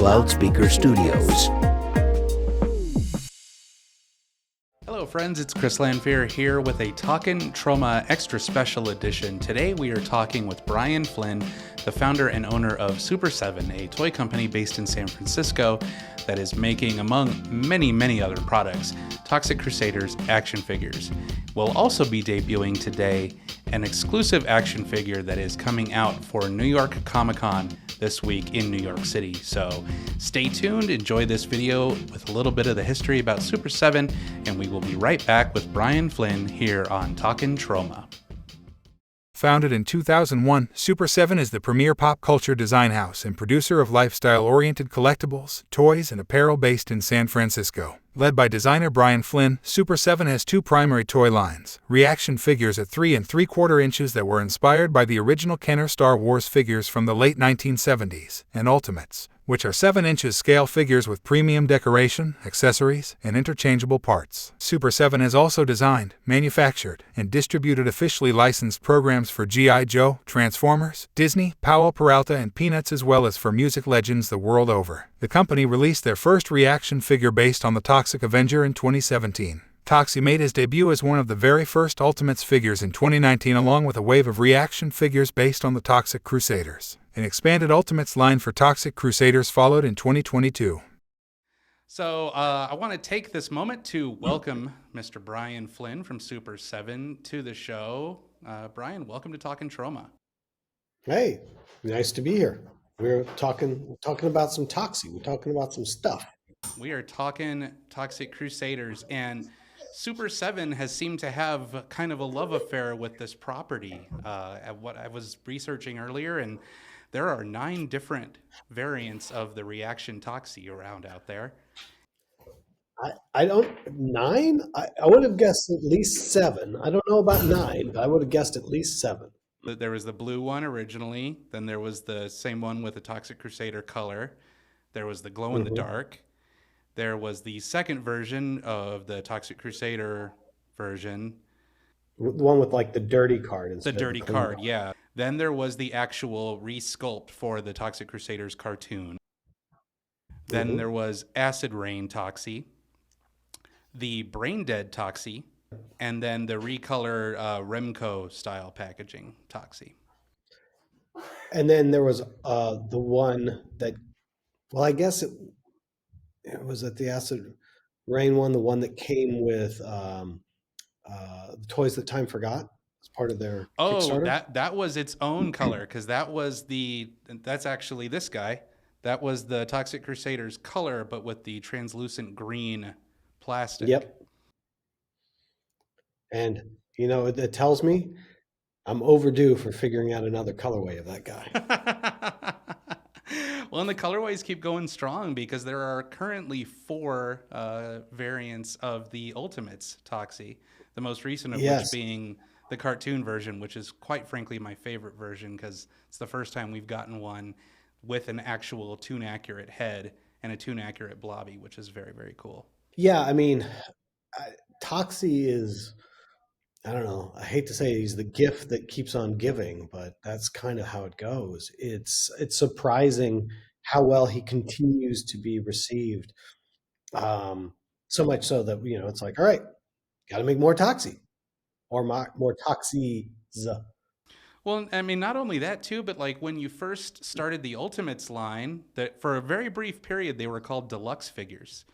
Loudspeaker Studios. Hello friends, it's Chris Lanfear here with a Talkin Troma extra special edition. Today we are talking with Brian Flynn, the founder and owner of Super7, a toy company based in San Francisco that is making, among many other products, Toxic Crusaders action figures. We'll also be debuting today an exclusive action figure that is coming out for New York Comic-Con this week in New York City. So stay tuned, enjoy this video with a little bit of the history about Super7, and we will be right back with Brian Flynn here on Talkin Troma. Founded in 2001, Super7 is the premier pop culture design house and producer of lifestyle-oriented collectibles, toys, and apparel based in San Francisco. Led by designer Brian Flynn, Super7 has two primary toy lines: reaction figures at 3 3/4 inches that were inspired by the original Kenner Star Wars figures from the late 1970s, and Ultimates, which are 7 inches scale figures with premium decoration, accessories, and interchangeable parts. Super7 has also designed, manufactured, and distributed officially licensed programs for G.I. Joe, Transformers, Disney, Powell Peralta, and Peanuts, as well as for music legends the world over. The company released their first reaction figure based on the Toxic Avenger in 2017. Toxie made his debut as one of the very first Ultimates figures in 2019, along with a wave of reaction figures based on the Toxic Crusaders. An expanded Ultimates line for Toxic Crusaders followed in 2022. So I want to take this moment to welcome Mr. Brian Flynn from Super7 to the show. Brian, welcome to Talkin Troma. Hey, nice to be here. We're talking about some Toxie. We're talking about some stuff. We are talking Toxic Crusaders, and Super7 has seemed to have kind of a love affair with this property. What I was researching earlier, and there are 9 different variants of the reaction Toxie around out there. I don't 9. I would have guessed at least 7. I don't know about 9, but I would have guessed at least 7. There was the blue one originally. Then there was the same one with the Toxic Crusader color. There was the glow in the dark. There was the second version of the Toxic Crusader version. The one with like the dirty card. The dirty card, yeah. Then there was the actual resculpt for the Toxic Crusaders cartoon. Then there was Acid Rain Toxie, the Brain Dead Toxie, and then the recolor Remco style packaging Toxie. And then there was the one that, well, I guess it was at the Acid Rain one, the one that came with the Toys That Time Forgot as part of their Kickstarter. That was its own color, because that's actually this guy. That was the Toxic Crusaders color, but with the translucent green plastic. Yep. And, you know, it tells me I'm overdue for figuring out another colorway of that guy. Well, and the colorways keep going strong because there are currently 4 variants of the Ultimates Toxie, the most recent of which being the cartoon version, which is quite frankly my favorite version because it's the first time we've gotten one with an actual toon-accurate head and a toon-accurate blobby, which is very cool. Yeah, I mean, Toxie is, I don't know, I hate to say he's the gift that keeps on giving, but that's kind of how it goes. It's surprising how well he continues to be received. So much so that, you know, it's like, all right, got to make more Toxie or more Toxies. Well, I mean, not only that too, but like when you first started the Ultimates line, that for a very brief period, they were called deluxe figures.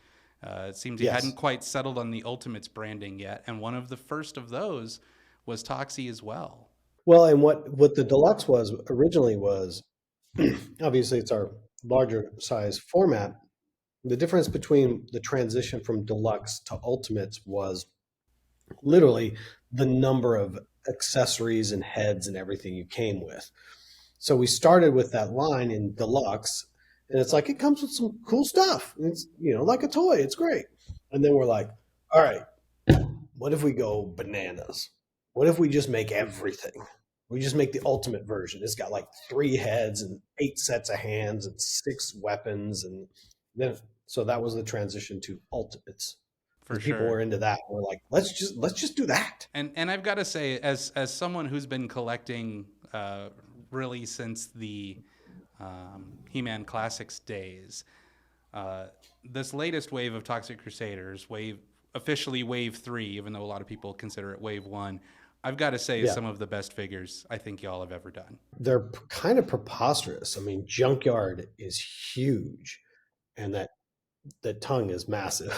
It seems he hadn't quite settled on the Ultimates branding yet, and one of the first of those was Toxie as well. Well, and what the deluxe was originally was, obviously it's our larger size format. The difference between the transition from deluxe to Ultimates was literally the number of accessories and heads and everything you came with. So we started with that line in deluxe, and it's like, it comes with some cool stuff. It's, you know, like a toy. It's great. And then we're like, all right, what if we go bananas? What if we just make everything? We just make the ultimate version. It's got like 3 heads and 8 sets of hands and 6 weapons. And then, so that was the transition to Ultimates. For sure. People were into that. We're like, let's just do that. And I've got to say, as someone who's been collecting really since the He-Man Classics days. Uh, this latest wave of Toxic Crusaders, officially Wave 3, even though a lot of people consider it Wave 1, I've got to say is Yeah, some of the best figures I think y'all have ever done. they're kind of preposterous. I mean, Junkyard is huge, and that tongue is massive.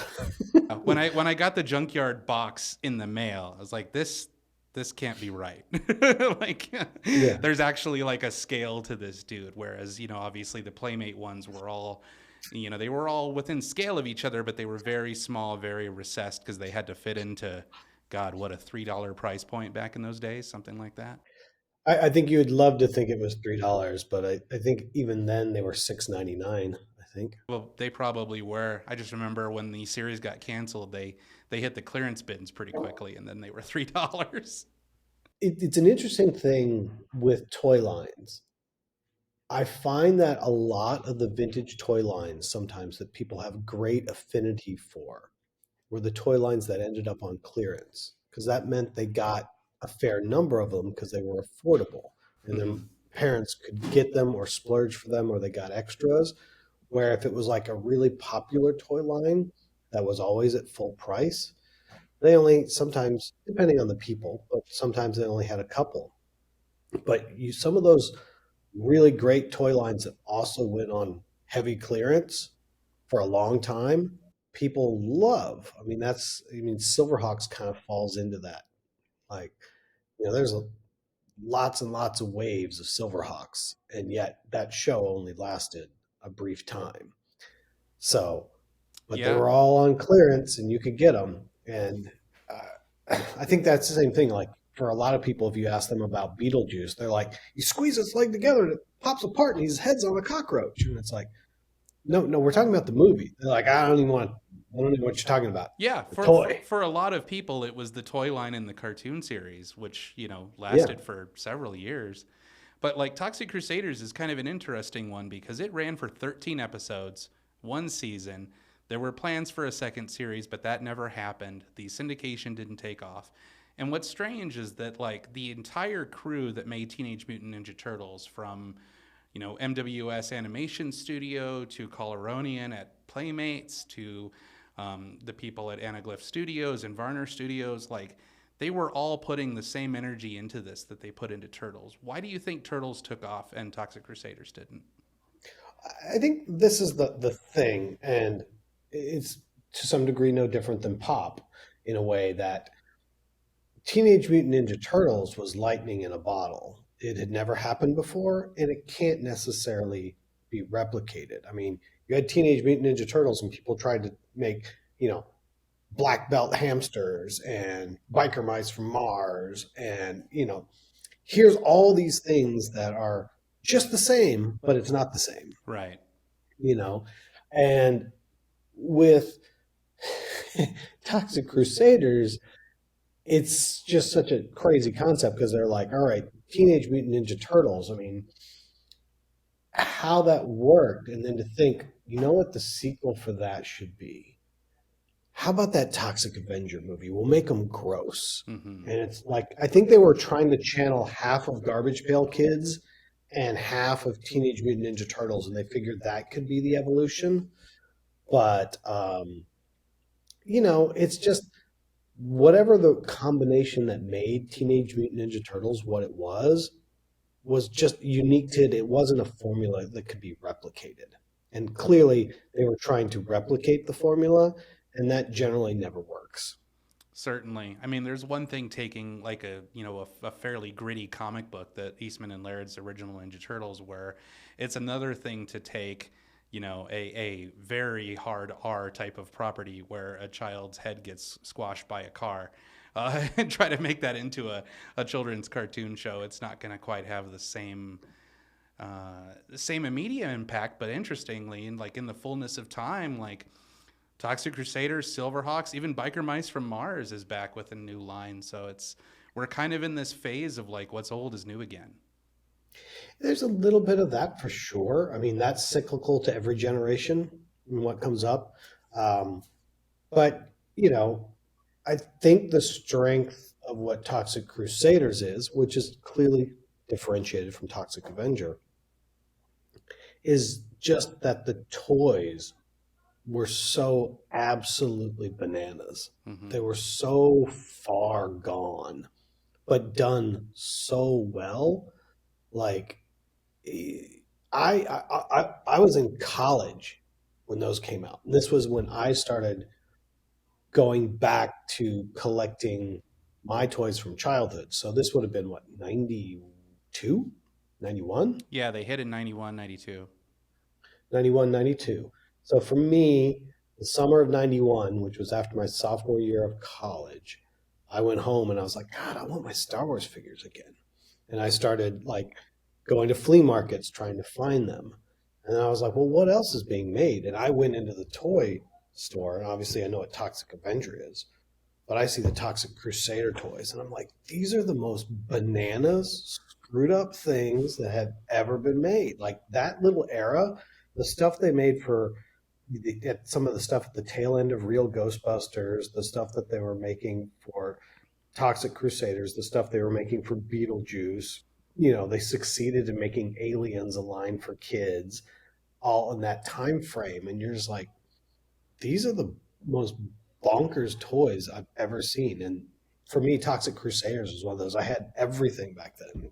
When I got the Junkyard box in the mail, I was like, this can't be right. Like, Yeah. there's actually like a scale to this dude. Whereas, obviously the Playmate ones were all, they were all within scale of each other, but they were very small, very recessed because they had to fit into, God, what, a $3 price point back in those days, something like that. I think you would love to think it was $3, but I think even then they were $6.99. I think Well, they probably were. I just remember when the series got canceled, they hit the clearance bins pretty quickly, and then they were $3. it's an interesting thing with toy lines. I find that a lot of the vintage toy lines sometimes that people have great affinity for were the toy lines that ended up on clearance because that meant they got a fair number of them because they were affordable and Hmm. their parents could get them or splurge for them or they got extras. Where if it was like a really popular toy line that was always at full price, they only sometimes, depending on the people, but sometimes they only had a couple. But some of those really great toy lines that also went on heavy clearance for a long time, people love. I mean, Silverhawks kind of falls into that. Like, there's lots and lots of waves of Silverhawks, and yet that show only lasted a brief time. So, but they Yeah, were all on clearance and you could get them. And I think that's the same thing. Like for a lot of people, if you ask them about Beetlejuice, they're like, you squeeze its leg together and it pops apart and his head's on a cockroach. And it's like, no, no, we're talking about the movie. They're like, I don't even know what you're talking about. yeah. The For toy. for a lot of people, it was the toy line in the cartoon series, which Yeah. lasted for several years. But like Toxic Crusaders is kind of an interesting one because it ran for 13 episodes, one season. There were plans for a second series, but that never happened. The syndication didn't take off. And what's strange is that like the entire crew that made Teenage Mutant Ninja Turtles, from MWS Animation Studio to Coloronian at Playmates to the people at Anaglyph Studios and Varner Studios, like they were all putting the same energy into this that they put into Turtles. Why do you think Turtles took off and Toxic Crusaders didn't? I think this is the thing, and it's to some degree no different than Pop in a way that Teenage Mutant Ninja Turtles was lightning in a bottle. It had never happened before, and it can't necessarily be replicated. I mean, you had Teenage Mutant Ninja Turtles, and people tried to make, you know, black belt hamsters and biker mice from Mars, and, here's all these things that are just the same, but it's not the same, Right. you know? And with Toxic Crusaders, it's just such a crazy concept because they're like, all right, Teenage Mutant Ninja Turtles. I mean, how that worked, and then to think, you know what the sequel for that should be? How about that Toxic Avenger movie? We'll make them gross. Hmm. And it's like, I think they were trying to channel half of Garbage Pail Kids and half of Teenage Mutant Ninja Turtles, and they figured that could be the evolution. But, it's just whatever the combination that made Teenage Mutant Ninja Turtles what it was just unique to it. It wasn't a formula that could be replicated. And clearly they were trying to replicate the formula, and that generally never works. Certainly. I mean, there's one thing taking like a fairly gritty comic book that Eastman and Laird's original Ninja Turtles were. It's another thing to take, a very hard R type of property where a child's head gets squashed by a car, and try to make that into a children's cartoon show. It's not going to quite have the same immediate impact, but interestingly, and like in the fullness of time, like Toxic Crusaders, Silverhawks, even Biker Mice from Mars is back with a new line. So we're kind of in this phase of like what's old is new again. There's a little bit of that for sure. I mean, that's cyclical to every generation and what comes up. Um, but, you know, I think the strength of what Toxic Crusaders is, which is clearly differentiated from Toxic Avenger, is just that the toys were so absolutely bananas. Hmm. They were so far gone, but done so well. Like I was in college when those came out. This was when I started going back to collecting my toys from childhood. So this would have been what, 92, 91, Yeah, they hit in 91, 92. 91, 92. So for me, the summer of 91, which was after my sophomore year of college, I went home and I was like, God, I want my Star Wars figures again. And I started like going to flea markets trying to find them. And I was like, well, what else is being made? And I went into the toy store, and obviously I know what Toxic Avenger is, but I see the Toxic Crusader toys, and I'm like, these are the most bananas, screwed up things that have ever been made. Like that little era, the stuff they made for some of the stuff at the tail end of Real Ghostbusters, the stuff that they were making for Toxic Crusaders, the stuff they were making for Beetlejuice. They succeeded in making Aliens a line for kids, all in that time frame, and you're just like, these are the most bonkers toys I've ever seen. And for me, Toxic Crusaders was one of those. I had everything back then.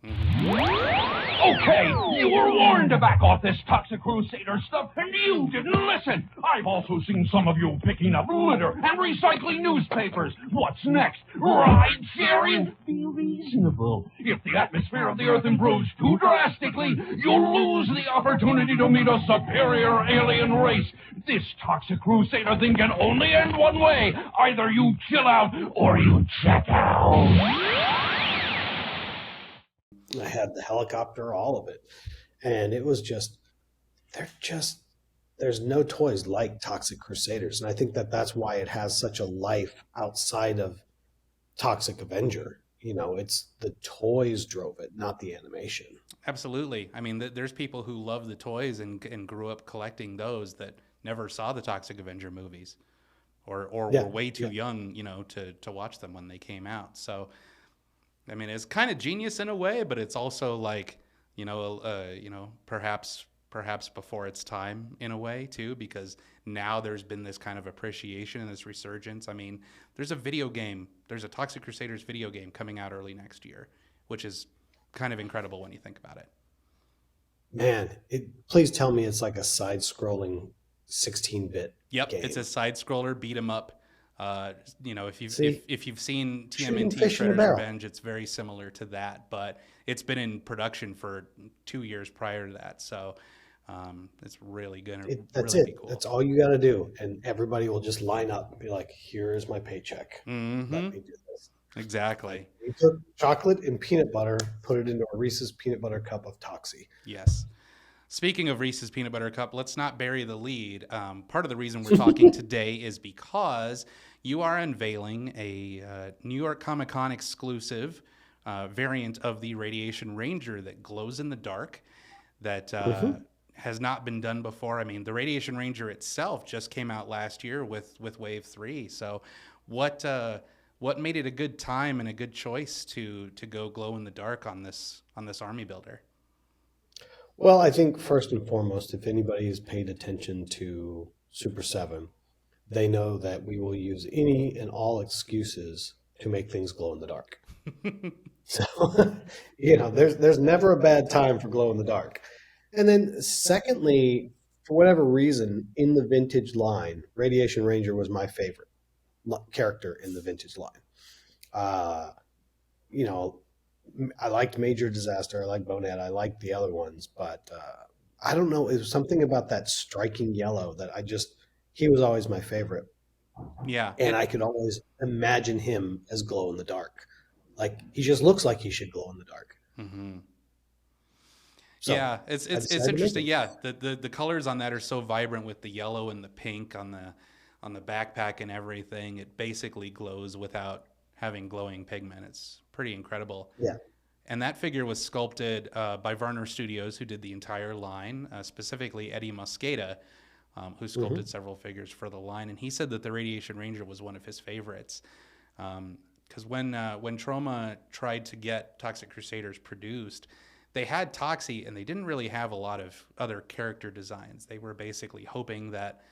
Okay, you were warned to back off this Toxic Crusader stuff, and you didn't listen. I've also seen some of you picking up litter and recycling newspapers. What's next? Ride sharing? Be reasonable. If the atmosphere of the Earth improves too drastically, you'll lose the opportunity to meet a superior alien race. This Toxic Crusader thing can only end one way. Either you chill out or you check out. I had the helicopter, all of it. And it was there's no toys like Toxic Crusaders. And I think that that's why it has such a life outside of Toxic Avenger. It's the toys drove it, not the animation. Absolutely. I mean, there's people who love the toys and grew up collecting those that never saw the Toxic Avenger movies, or Yeah, were way too yeah. young, to watch them when they came out. So, I mean, it's kind of genius in a way, but it's also like, perhaps before its time in a way too, because now there's been this kind of appreciation and this resurgence. I mean, there's a Toxic Crusaders video game coming out early next year, which is kind of incredible when you think about it. Man, please tell me it's like a side-scrolling 16-bit Yep, game. it's a side scroller beat 'em up. See? If you've seen Shooting TMNT fish in a Shredder's barrel. Revenge, it's very similar to that, but it's been in production for 2 years prior to that, so it's really gonna That's really it. be cool. That's all you got to do, and everybody will just line up and be like, "Here's my paycheck. Mm-hmm. Let me do this." Exactly. We took chocolate and peanut butter, put it into a Reese's peanut butter cup of Toxie. Yes. Speaking of Reese's Peanut Butter Cup, let's not bury the lead. Part of the reason we're talking today is because you are unveiling a New York Comic Con exclusive variant of the Radiation Ranger that glows in the dark, that has not been done before. I mean, the Radiation Ranger itself just came out last year with Wave 3. So what made it a good time and a good choice to go glow in the dark on this army builder? Well, I think first and foremost, if anybody has paid attention to Super 7, they know that we will use any and all excuses to make things glow in the dark. So, there's never a bad time for glow in the dark. And then secondly, for whatever reason, in the vintage line, Radiation Ranger was my favorite character in the vintage line. I liked Major Disaster. I liked Bonehead. I liked the other ones, but I don't know. It was something about that striking yellow that he was always my favorite. Yeah. And I could always imagine him as glow in the dark. Like, he just looks like he should glow in the dark. Mm-hmm. So yeah, it's interesting. Yeah, the colors on that are so vibrant with the yellow and the pink on the backpack and everything. It basically glows without having glowing pigment. It's pretty incredible. Yeah. And that figure was sculpted by Varner Studios, who did the entire line, specifically Eddie Mosqueda, who sculpted several figures for the line. And he said that the Radiation Ranger was one of his favorites. Because when Troma tried to get Toxic Crusaders produced, they had Toxie, and they didn't really have a lot of other character designs. They were basically hoping that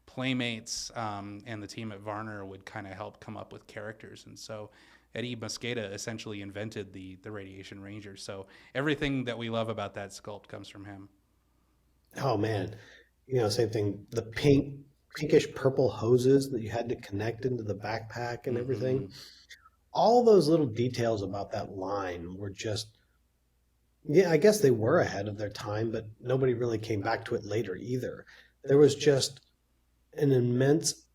Playmates and the team at Varner would kind of help come up with characters. And so Eddie Mosqueda essentially invented the Radiation Ranger. So everything that we love about that sculpt comes from him. Oh man, same thing. The pinkish purple hoses that you had to connect into the backpack and everything. All those little details about that line were just, yeah, I guess they were ahead of their time, but nobody really came back to it later either. There was just an immense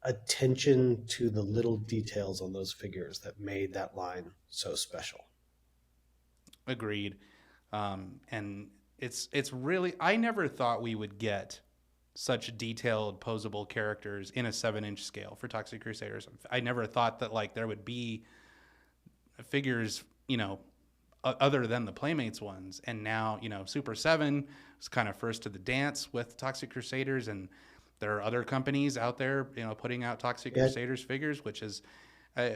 attention to the little details on those figures that made that line so special. Agreed. And it's really, I never thought we would get such detailed posable characters in a 7-inch scale for Toxic Crusaders. I never thought that like there would be figures, other than the Playmates ones. And now, Super7 is kind of first to the dance with Toxic Crusaders, and there are other companies out there, putting out Toxic Crusaders figures, which is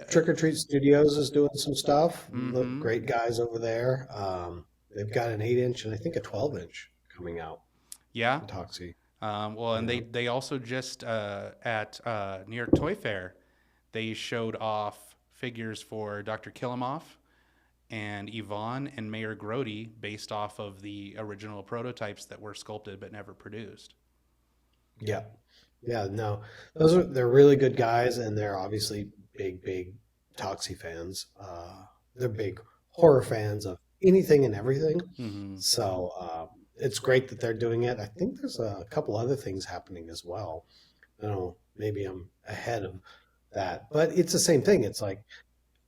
Trick or Treat Studios is doing some stuff. The great guys over there. They've got an 8-inch and I think a 12-inch coming out. Yeah. Toxie. And they also just at New York Toy Fair, they showed off figures for Dr. Killamoff and Yvonne and Mayor Grody based off of the original prototypes that were sculpted but never produced. Yeah. No, they're really good guys, and they're obviously big Toxie fans. They're big horror fans of anything and everything. So it's great that they're doing it. I think there's a couple other things happening as well. I don't know, maybe I'm ahead of that, but it's the same thing. It's like,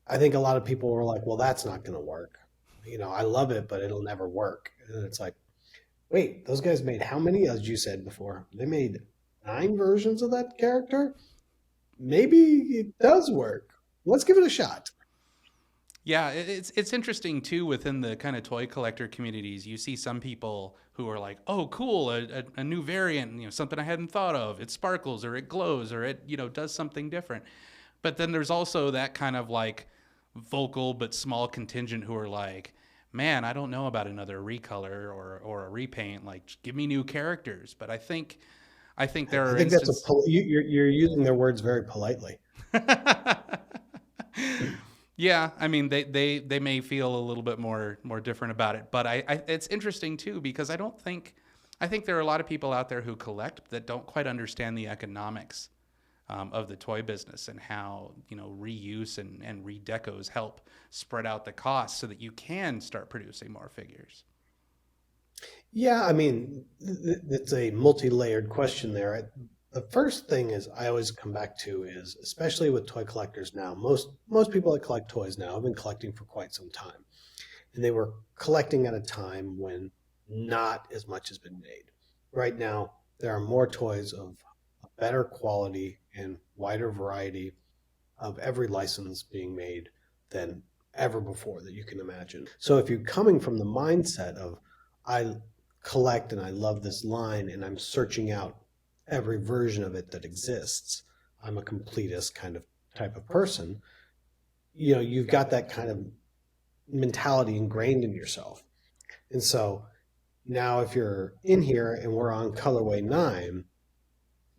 I think a lot of people were like, well, that's not going to work. I love it, but it'll never work. And it's like, wait, those guys made how many? As you said before, they made 9 versions of that character. Maybe it does work. Let's give it a shot. Yeah, it's interesting too within the kind of toy collector communities. You see some people who are like, "Oh, cool, a new variant, something I hadn't thought of. It sparkles or it glows or it, does something different." But then there's also that kind of like vocal but small contingent who are like, "Man, I don't know about another recolor or a repaint. Like, just give me new characters." But I think there are that's you're using their words very politely. Yeah, I mean they may feel a little bit more different about it, but I it's interesting too, because I think there are a lot of people out there who collect that don't quite understand the economics of the toy business and how reuse and redecos help spread out the costs so that you can start producing more figures. Yeah, I mean, it's a multi-layered question there. The first thing is I always come back to is, especially with toy collectors now, most people that collect toys now have been collecting for quite some time. And they were collecting at a time when not as much has been made. Right now, there are more toys of a better quality and wider variety of every license being made than ever before that you can imagine. So if you're coming from the mindset of, I collect and I love this line and I'm searching out every version of it that exists, I'm a completist kind of type of person, you've got that kind of mentality ingrained in yourself. And so now if you're in here and we're on colorway 9,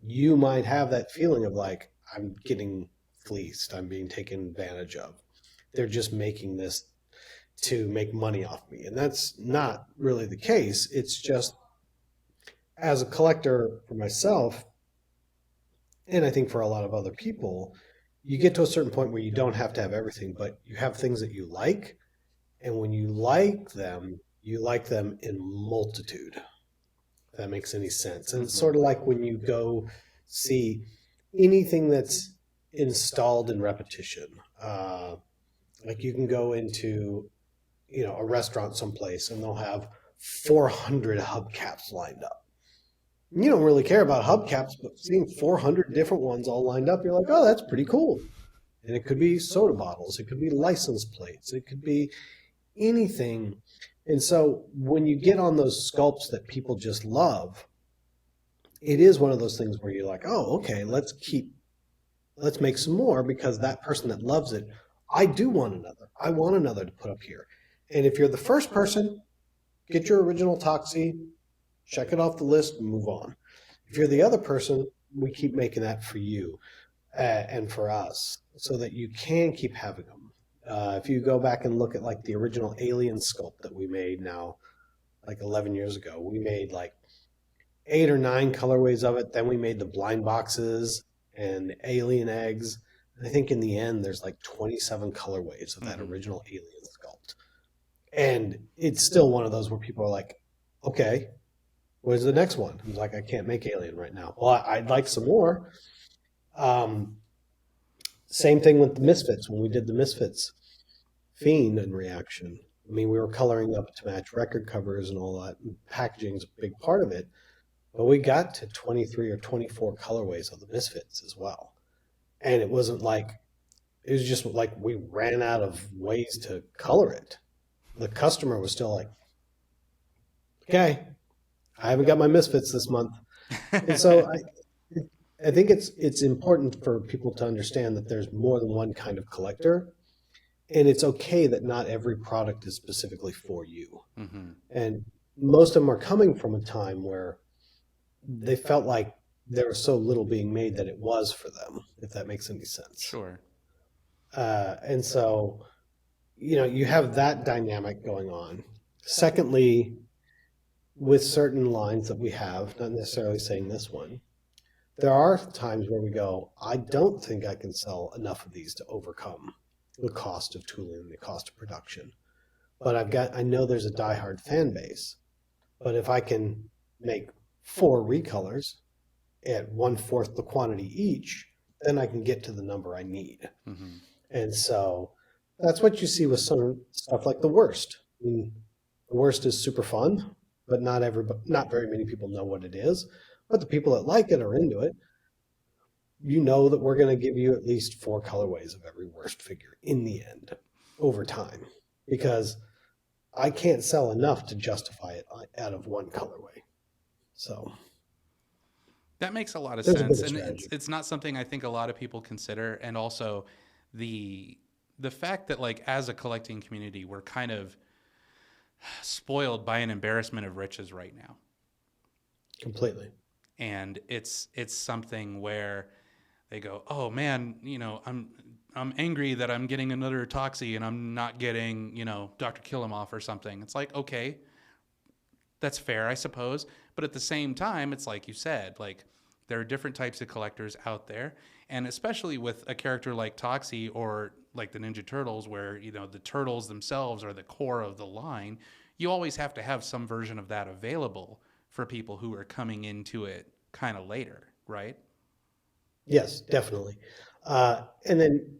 you might have that feeling of like, I'm getting fleeced, I'm being taken advantage of. They're just making this to make money off me. And that's not really the case. It's just, as a collector for myself, and I think for a lot of other people, you get to a certain point where you don't have to have everything, but you have things that you like. And when you like them in multitude. If that makes any sense. And it's sort of like when you go see anything that's installed in repetition. Like you can go into, a restaurant someplace and they'll have 400 hubcaps lined up. You don't really care about hubcaps, but seeing 400 different ones all lined up, you're like, oh, that's pretty cool. And it could be soda bottles. It could be license plates. It could be anything. And so when you get on those sculpts that people just love, it is one of those things where you're like, oh, okay, let's make some more, because that person that loves it, I do want another. I want another to put up here. And if you're the first person, get your original Toxie, check it off the list, and move on. If you're the other person, we keep making that for you and for us so that you can keep having them. If you go back and look at like the original Alien sculpt that we made now, like 11 years ago, we made like 8 or 9 colorways of it. Then we made the blind boxes and alien eggs. I think in the end, there's like 27 colorways of that original Alien sculpt. And it's still one of those where people are like, okay, where's the next one? I'm like, I can't make Alien right now. Well, I'd like some more. Same thing with the Misfits. When we did the Misfits Fiend and Reaction, I mean, we were coloring up to match record covers and all that. And packaging is a big part of it. But we got to 23 or 24 colorways of the Misfits as well. And it wasn't like, it was just like we ran out of ways to color it. The customer was still like, okay, I haven't got my Misfits this month. And so I think it's important for people to understand that there's more than one kind of collector. And it's okay that not every product is specifically for you. Mm-hmm. And most of them are coming from a time where they felt like there was so little being made that it was for them, if that makes any sense. Sure. And so, you know, you have that dynamic going on. Secondly, with certain lines that we have, not necessarily saying this one, there are times where we go, I don't think I can sell enough of these to overcome the cost of tooling and the cost of production. But I know there's a diehard fan base. But if I can make 4 recolors at 1/4 the quantity each, then I can get to the number I need. Mm-hmm. And so that's what you see with some stuff like the Worst. I mean, the Worst is super fun, but not very many people know what it is. But the people that like it are into it. You know that we're going to give you at least 4 colorways of every Worst figure in the end over time, because I can't sell enough to justify it out of one colorway. So that makes a lot of sense. And it's not something I think a lot of people consider. And also the fact that, like, as a collecting community, we're kind of spoiled by an embarrassment of riches right now. Completely. And it's something where they go, oh man, you know, I'm angry that I'm getting another Toxie and I'm not getting, you know, Dr. Kill-Em-Off or something. It's like, okay, that's fair, I suppose. But at the same time, it's like you said, like, there are different types of collectors out there. And especially with a character like Toxie or like the Ninja Turtles, where, you know, the turtles themselves are the core of the line, you always have to have some version of that available for people who are coming into it kind of later, right? Yes, definitely. And then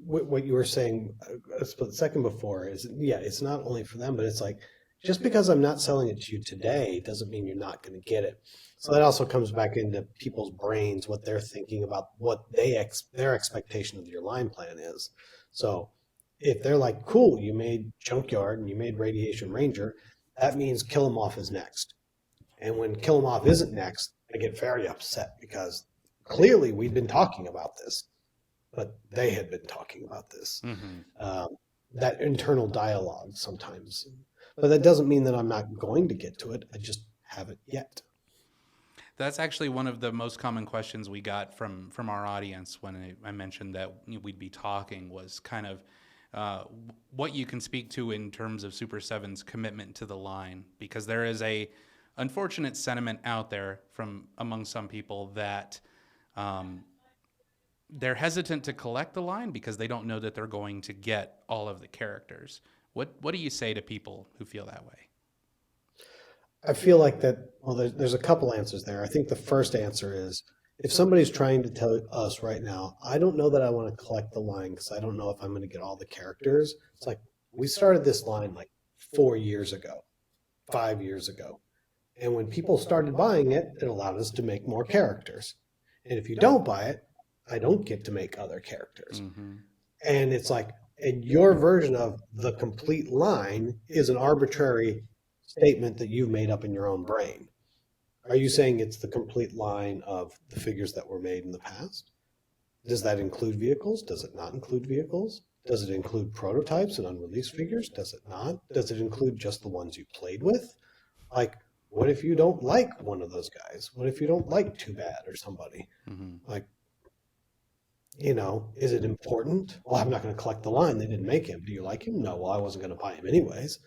what you were saying a split second before is, yeah, it's not only for them, but it's like, just because I'm not selling it to you today doesn't mean you're not going to get it. So that also comes back into people's brains, what they're thinking about, what their expectation of your line plan is. So if they're like, cool, you made Junkyard and you made Radiation Ranger, that means Kill 'Em Off is next. And when Kill 'Em Off isn't next, I get very upset, because clearly we'd been talking about this, but they had been talking about this. Mm-hmm. That internal dialogue sometimes. But that doesn't mean that I'm not going to get to it. I just haven't yet. That's actually one of the most common questions we got from our audience when I mentioned that we'd be talking, was kind of what you can speak to in terms of Super7's commitment to the line, because there is a unfortunate sentiment out there from among some people that they're hesitant to collect the line because they don't know that they're going to get all of the characters. What do you say to people who feel that way? I feel like that, well, there's a couple answers there. I think the first answer is, if somebody's trying to tell us right now, I don't know that I want to collect the line because I don't know if I'm going to get all the characters. It's like, we started this line like 4 years ago, 5 years ago. And when people started buying it, it allowed us to make more characters. And if you don't buy it, I don't get to make other characters. Mm-hmm. And it's like, and your version of the complete line is an arbitrary statement that you've made up in your own brain. Are you saying it's the complete line of the figures that were made in the past? Does that include vehicles? Does it not include vehicles? Does it include prototypes and unreleased figures? Does it not? Does it include just the ones you played with? Like, what if you don't like one of those guys? What if you don't like Too Bad or somebody? Like, is it important? Well, I'm not going to collect the line. They didn't make him. Do you like him? No. Well, I wasn't going to buy him anyways.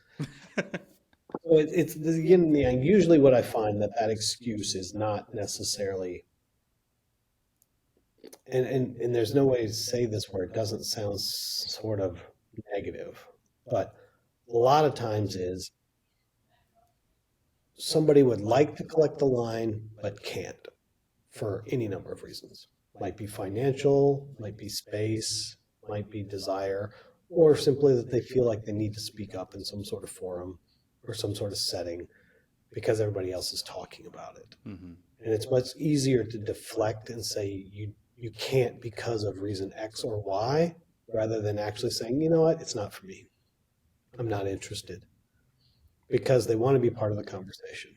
So it's again, usually what I find that excuse is not necessarily, and there's no way to say this where it doesn't sound sort of negative, but a lot of times is somebody would like to collect the line but can't for any number of reasons. Might be financial, might be space, might be desire, or simply that they feel like they need to speak up in some sort of forum or some sort of setting because everybody else is talking about it. And it's much easier to deflect and say you can't because of reason X or Y, rather than actually saying, you know what, it's not for me. I'm not interested, because they want to be part of the conversation.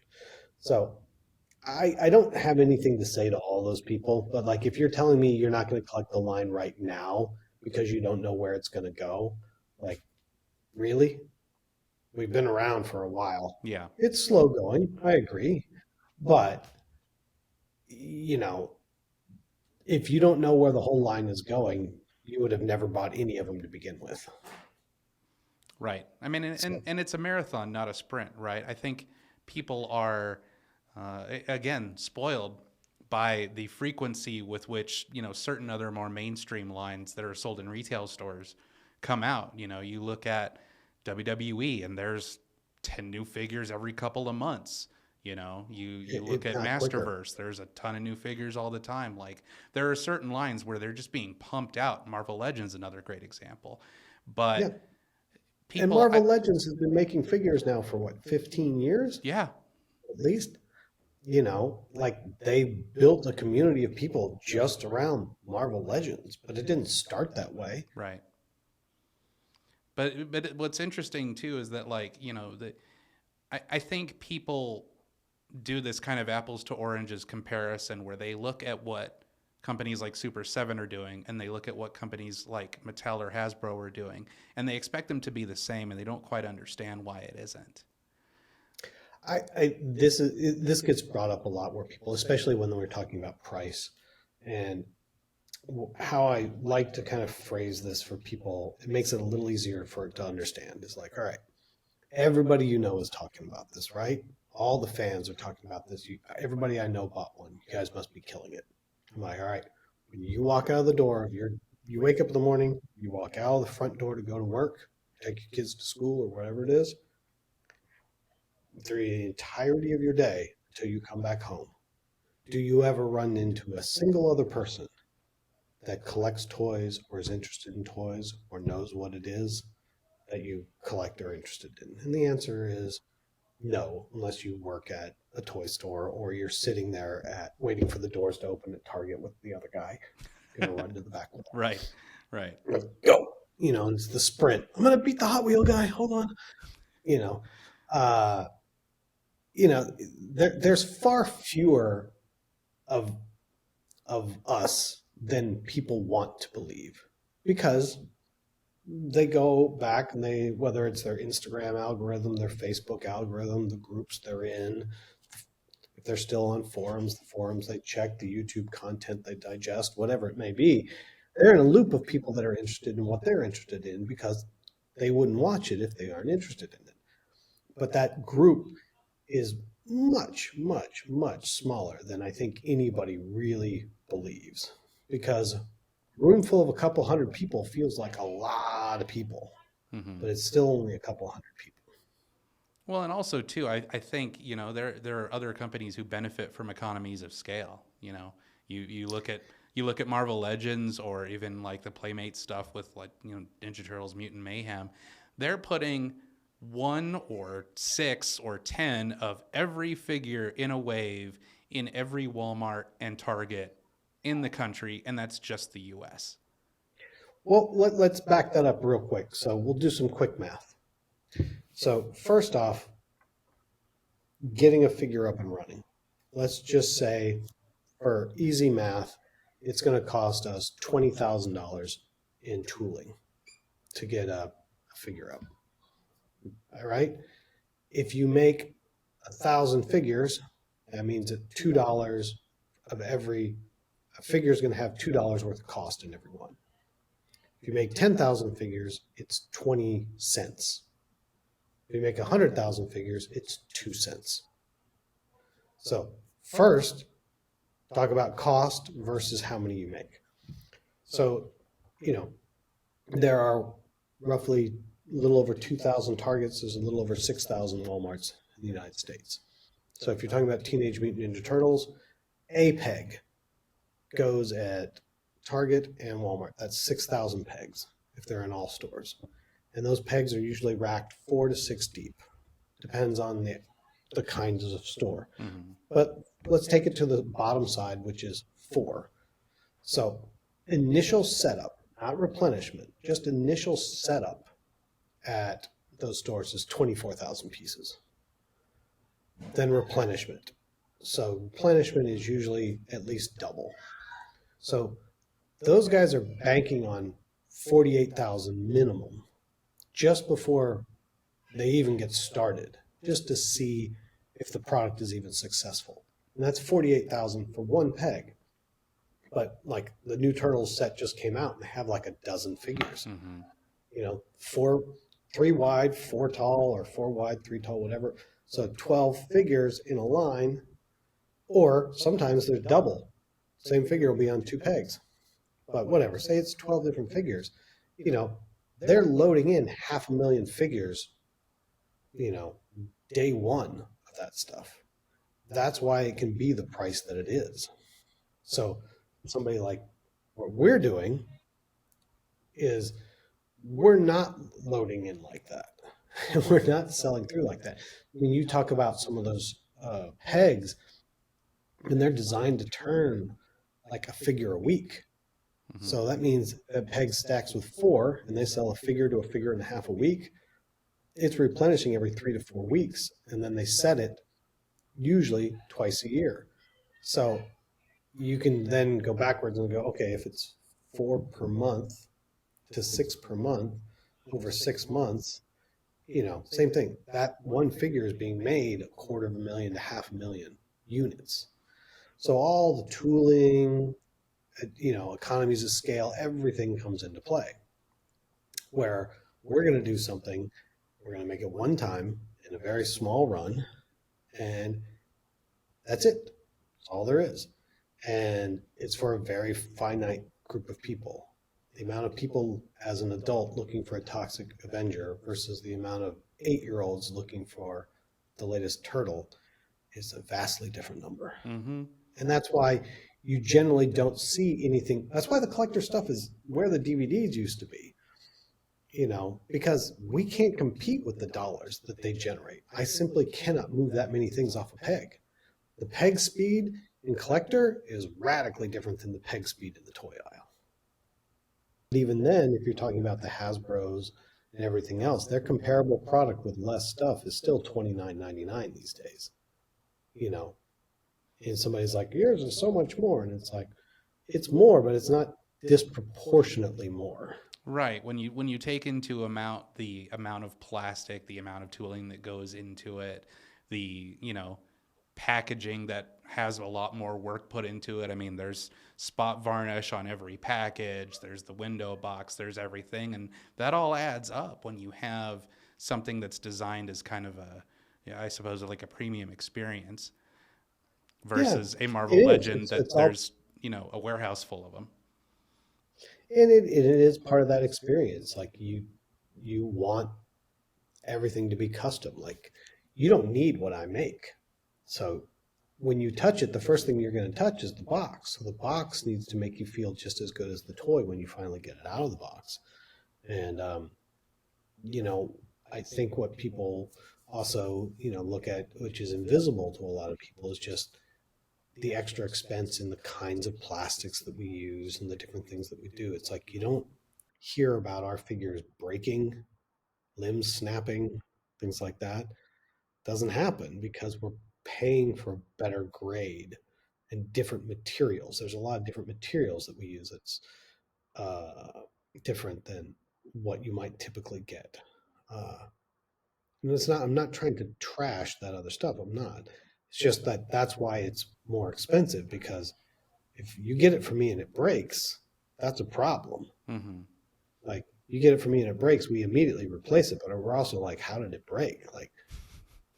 So I don't have anything to say to all those people, but like, if you're telling me you're not going to collect the line right now because you don't know where it's going to go, like, really? We've been around for a while. Yeah. It's slow going. I agree. But, if you don't know where the whole line is going, you would have never bought any of them to begin with. Right. I mean, and it's a marathon, not a sprint, right? I think people are, again, spoiled by the frequency with which, certain other more mainstream lines that are sold in retail stores come out. You look at WWE and there's 10 new figures every couple of months. You look at Masterverse, there's a ton of new figures all the time. Like, there are certain lines where they're just being pumped out. Marvel Legends, another great example. But yeah. And Marvel Legends has been making figures now for what, 15 years? Yeah. At least. Like, they built a community of people just around Marvel Legends, but it didn't start that way. Right. But what's interesting too is that, like, I think people do this kind of apples to oranges comparison where they look at what companies like Super7 are doing and they look at what companies like Mattel or Hasbro are doing, and they expect them to be the same, and they don't quite understand why it isn't. This gets brought up a lot where people, especially when we're talking about price, and how I like to kind of phrase this for people, it makes it a little easier for it to understand, is like, all right, everybody is talking about this, right? All the fans are talking about this. Everybody I know bought one. You guys must be killing it. I'm like, all right, when you walk out of the door, you wake up in the morning, you walk out of the front door to go to work, take your kids to school or whatever it is, through the entirety of your day until you come back home, do you ever run into a single other person that collects toys or is interested in toys or knows what it is that you collect or are interested in? And the answer is no, unless you work at a toy store or you're sitting there waiting for the doors to open at Target with the other guy going to run to the back wall. Right. Like, go. It's the sprint. I'm going to beat the Hot Wheel guy. Hold on. There's far fewer of us than people want to believe, because they go back and whether it's their Instagram algorithm, their Facebook algorithm, the groups they're in, if they're still on forums, the forums they check, the YouTube content they digest, whatever it may be, they're in a loop of people that are interested in what they're interested in, because they wouldn't watch it if they aren't interested in it. But that group is much, much, much smaller than I think anybody really believes, because room full of a couple hundred people feels like a lot of people, but it's still only a couple hundred people. Well, and also too, I think, there are other companies who benefit from economies of scale. You look at Marvel Legends, or even like the Playmate stuff with, like, Ninja Turtles, Mutant Mayhem. They're putting 1 or 6 or 10 of every figure in a wave in every Walmart and Target in the country, and that's just the US. Well, let's back that up real quick. So we'll do some quick math. So first off, getting a figure up and running. Let's just say, for easy math, it's going to cost us $20,000 in tooling. to get a figure up. All right. If you make 1,000 figures, that means that $2 of every figure is going to have $2 worth of cost in every one. If you make 10,000 figures, it's 20 cents. If you make 100,000 figures, it's 2 cents. So first, talk about cost versus how many you make. So, there are roughly a little over 2,000 Targets. There's a little over 6,000 Walmarts in the United States. So if you're talking about Teenage Mutant Ninja Turtles, a peg goes at Target and Walmart. That's 6,000 pegs if they're in all stores. And those pegs are usually racked 4 to 6 deep. Depends on the kinds of store. Mm-hmm. But let's take it to the bottom side, which is 4. So initial setup, not replenishment, just initial setup at those stores is 24,000 pieces. Then replenishment. So replenishment is usually at least double. So those guys are banking on 48,000 minimum just before they even get started, just to see if the product is even successful. And that's 48,000 for one peg. But like the new Turtles set just came out and they have like a dozen figures. Mm-hmm. 3 wide, 4 tall, or 4 wide, 3 tall, whatever. So 12 figures in a line, or sometimes they're double. Same figure will be on 2 pegs. But whatever, say it's 12 different figures. They're loading in 500,000 figures, day one of that stuff. That's why it can be the price that it is. So somebody like what we're doing is we're not loading in like that. We're not selling through like that. When you talk about some of those pegs, and they're designed to turn like a figure a week. Mm-hmm. So that means that peg stacks with 4 and they sell a figure to a figure and a half a week. It's replenishing every 3 to 4 weeks. And then they set it usually twice a year. So you can then go backwards and go, okay, if it's 4 per month to 6 per month over 6 months, same thing. That one figure is being made 250,000 to 500,000 units. So all the tooling, economies of scale, everything comes into play. Where we're going to do something, we're going to make it one time in a very small run, and that's it. That's all there is. And it's for a very finite group of people. The amount of people as an adult looking for a toxic Avenger versus the amount of 8-year-olds looking for the latest turtle is a vastly different number. Mm-hmm. And that's why you generally don't see anything. That's why the collector stuff is where the DVDs used to be, because we can't compete with the dollars that they generate. I simply cannot move that many things off a peg. The peg speed in collector is radically different than the peg speed in the toy aisle. But even then, if you're talking about the Hasbros and everything else, their comparable product with less stuff is still $29.99 these days. And somebody's like, yours is so much more. And it's like, it's more, but it's not disproportionately more. Right. When you take into the amount of plastic, the amount of tooling that goes into it, the, packaging that has a lot more work put into it. I mean, there's spot varnish on every package, there's the window box, there's everything. And that all adds up when you have something that's designed as kind of I suppose like a premium experience versus a Marvel Legend there's, a warehouse full of them. And it is part of that experience. Like you want everything to be custom. Like you don't need what I make. So when you touch it, the first thing you're going to touch is the box. So the box needs to make you feel just as good as the toy when you finally get it out of the box. And, I think what people also, look at, which is invisible to a lot of people, is just the extra expense in the kinds of plastics that we use and the different things that we do. It's like you don't hear about our figures breaking, limbs snapping, things like that. Doesn't happen because we're paying for a better grade and different materials. There's a lot of different materials that we use. It's different than what you might typically get. And it's not, I'm not trying to trash that other stuff. I'm not. It's just that that's why it's more expensive, because if you get it from me and it breaks, that's a problem. Mm-hmm. Like, you get it from me and it breaks, we immediately replace it. But we're also like, how did it break? Like,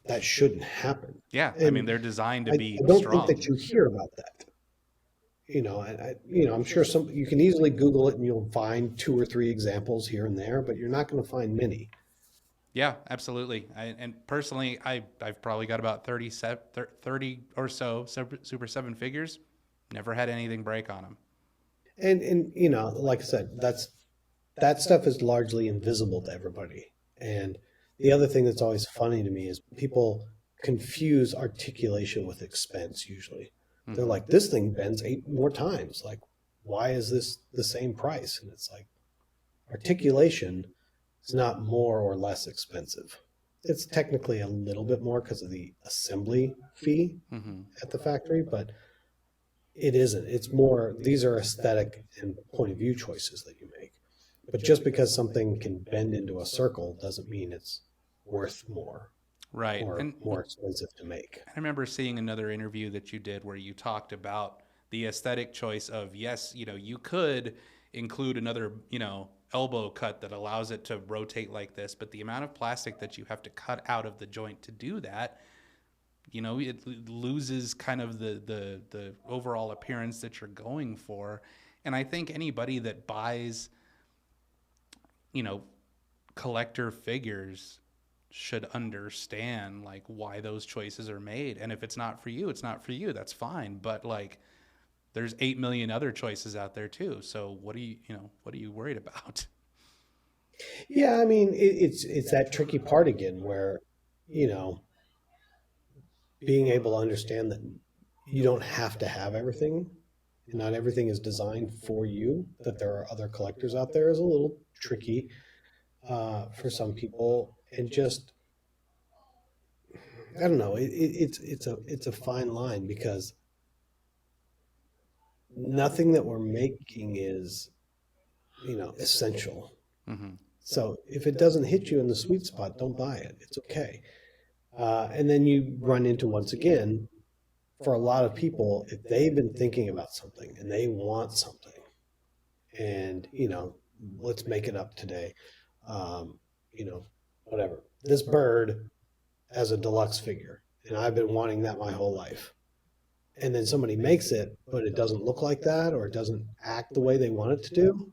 that shouldn't happen. Yeah. And I mean, they're designed to be I don't strong. think that you hear about that. I'm sure you can easily Google it and you'll find 2 or 3 examples here and there, but you're not going to find many. Yeah, absolutely. And personally, I've probably got about 30 or so Super 7 figures. Never had anything break on them. And like I said, that stuff is largely invisible to everybody. And the other thing that's always funny to me is people confuse articulation with expense usually. Mm-hmm. They're like, this thing bends 8 more times. Like, why is this the same price? And it's like, articulation is not more or less expensive. It's technically a little bit more because of the assembly fee Mm-hmm. at the factory, but it isn't. It's more, these are aesthetic and point of view choices that you make. But just because something can bend into a circle doesn't mean it's worth more. Right. Or And more expensive to make. I remember seeing another interview that you did where you talked about the aesthetic choice of, yes, you could include another, elbow cut that allows it to rotate like this, but the amount of plastic that you have to cut out of the joint to do that, it loses kind of the overall appearance that you're going for. And I think anybody that buys, collector figures should understand like why those choices are made. And if it's not for you, it's not for you. That's fine. But like, there's 8 million other choices out there too. So what are you worried about? Yeah, I mean, it's that tricky part again where, being able to understand that you don't have to have everything, and not everything is designed for you, that there are other collectors out there, is a little tricky for some people. And just, I don't know, it's a fine line, because nothing that we're making is, essential. Mm-hmm. So if it doesn't hit you in the sweet spot, don't buy it. It's okay. And then you run into, once again, for a lot of people, if they've been thinking about something and they want something, and, let's make it up today, whatever, this bird as a deluxe figure, and I've been wanting that my whole life. And then somebody makes it, but it doesn't look like that, or it doesn't act the way they want it to do.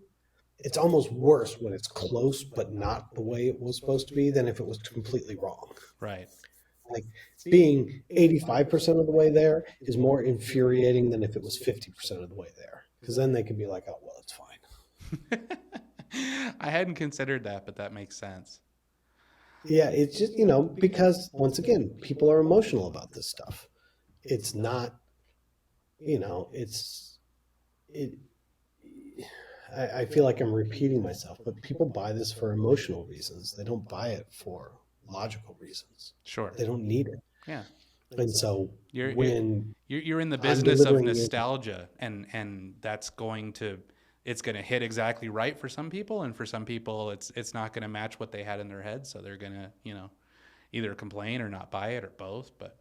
It's almost worse when it's close, but not the way it was supposed to be, than if it was completely wrong. Right. Like, being 85% of the way there is more infuriating than if it was 50% of the way there. Because then they can be like, oh, well, it's fine. I hadn't considered that, but that makes sense. Yeah, it's just, because once again, people are emotional about this stuff. It's not, I feel like I'm repeating myself, but people buy this for emotional reasons. They don't buy it for logical reasons. Sure. They don't need it. Yeah. And so You're in the I'm business of delivering nostalgia, and that's it's going to hit exactly right for some people, and for some people it's not going to match what they had in their head, so they're going to, either complain or not buy it, or both. But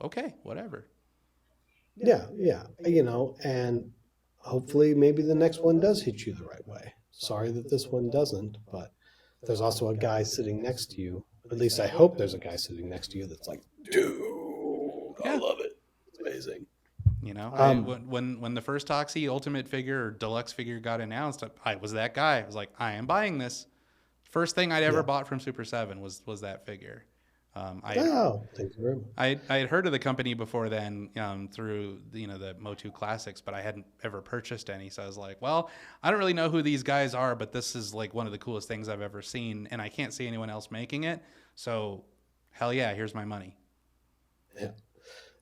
okay, whatever. Yeah, and hopefully maybe the next one does hit you the right way. Sorry that this one doesn't, but there's also a guy sitting next to you. At least I hope there's a guy sitting next to you that's like, dude, I love it. It's amazing. When the first Toxie Ultimate figure or Deluxe figure got announced, I was that guy. I was like, I am buying this. First thing I'd ever bought from Super 7 was that figure. Thank you very much. I had heard of the company before then through the Motu Classics, but I hadn't ever purchased any. So I was like, well, I don't really know who these guys are, but this is like one of the coolest things I've ever seen, and I can't see anyone else making it. So hell yeah, here's my money. Yeah.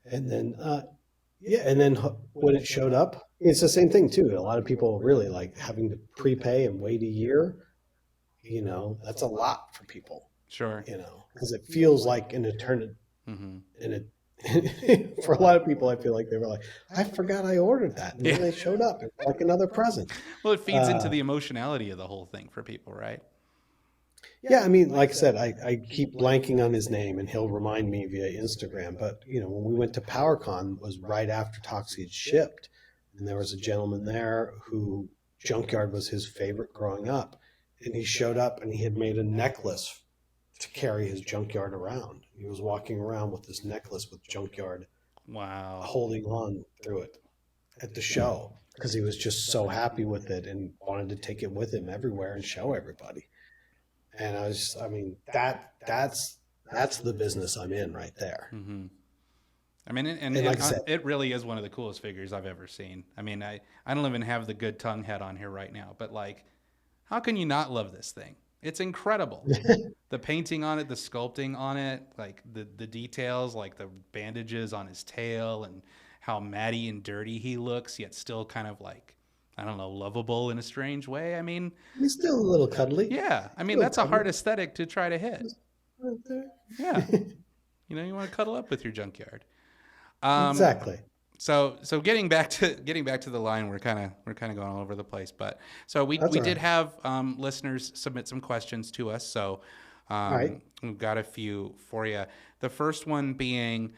And then, when it showed up, it's the same thing too. A lot of people really like having to prepay and wait a year. That's a lot for people. Sure. Because it feels like an eternity. Mm-hmm. And for a lot of people, I feel like they were like, I forgot I ordered that. And then Yeah. they showed up like another present. Well, it feeds into the emotionality of the whole thing for people, right? Yeah, I mean, like I said, I keep blanking on his name, and he'll remind me via Instagram. But when we went to PowerCon, it was right after Toxie had shipped, and there was a gentleman there who Junkyard was his favorite growing up, and he showed up and he had made a necklace to carry his Junkyard around. He was walking around with this necklace with Junkyard Wow. holding on through it at the show because he was just so happy with it and wanted to take it with him everywhere and show everybody. And I mean, that's the business I'm in right there. Mm-hmm. I mean, and like I said, it really is one of the coolest figures I've ever seen. I mean, I don't even have the good tongue head on here right now, but like, how can you not love this thing? It's incredible. The painting on it, the sculpting on it, like the details, like the bandages on his tail and how matty and dirty he looks, yet still kind of like, I don't know, lovable in a strange way. I mean, he's still a little cuddly. yeah. I mean, that's a hard aesthetic to try to hit. Right there. Yeah. You want to cuddle up with your Junkyard. Exactly. So getting back to the line, we're kind of going all over the place, but so we did have listeners submit some questions to us. So right. We've got a few for you. The first one being,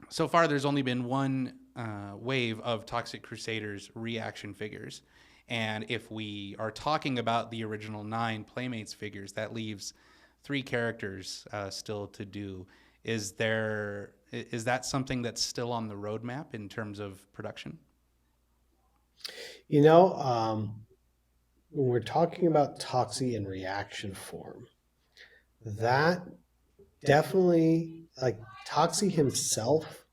so far there's only been one wave of Toxic Crusaders reaction figures, and if we are talking about the original 9 Playmates figures, that leaves 3 characters still to do. Is that something that's still on the roadmap in terms of production? When we're talking about Toxie in reaction form, that definitely, like, Toxie himself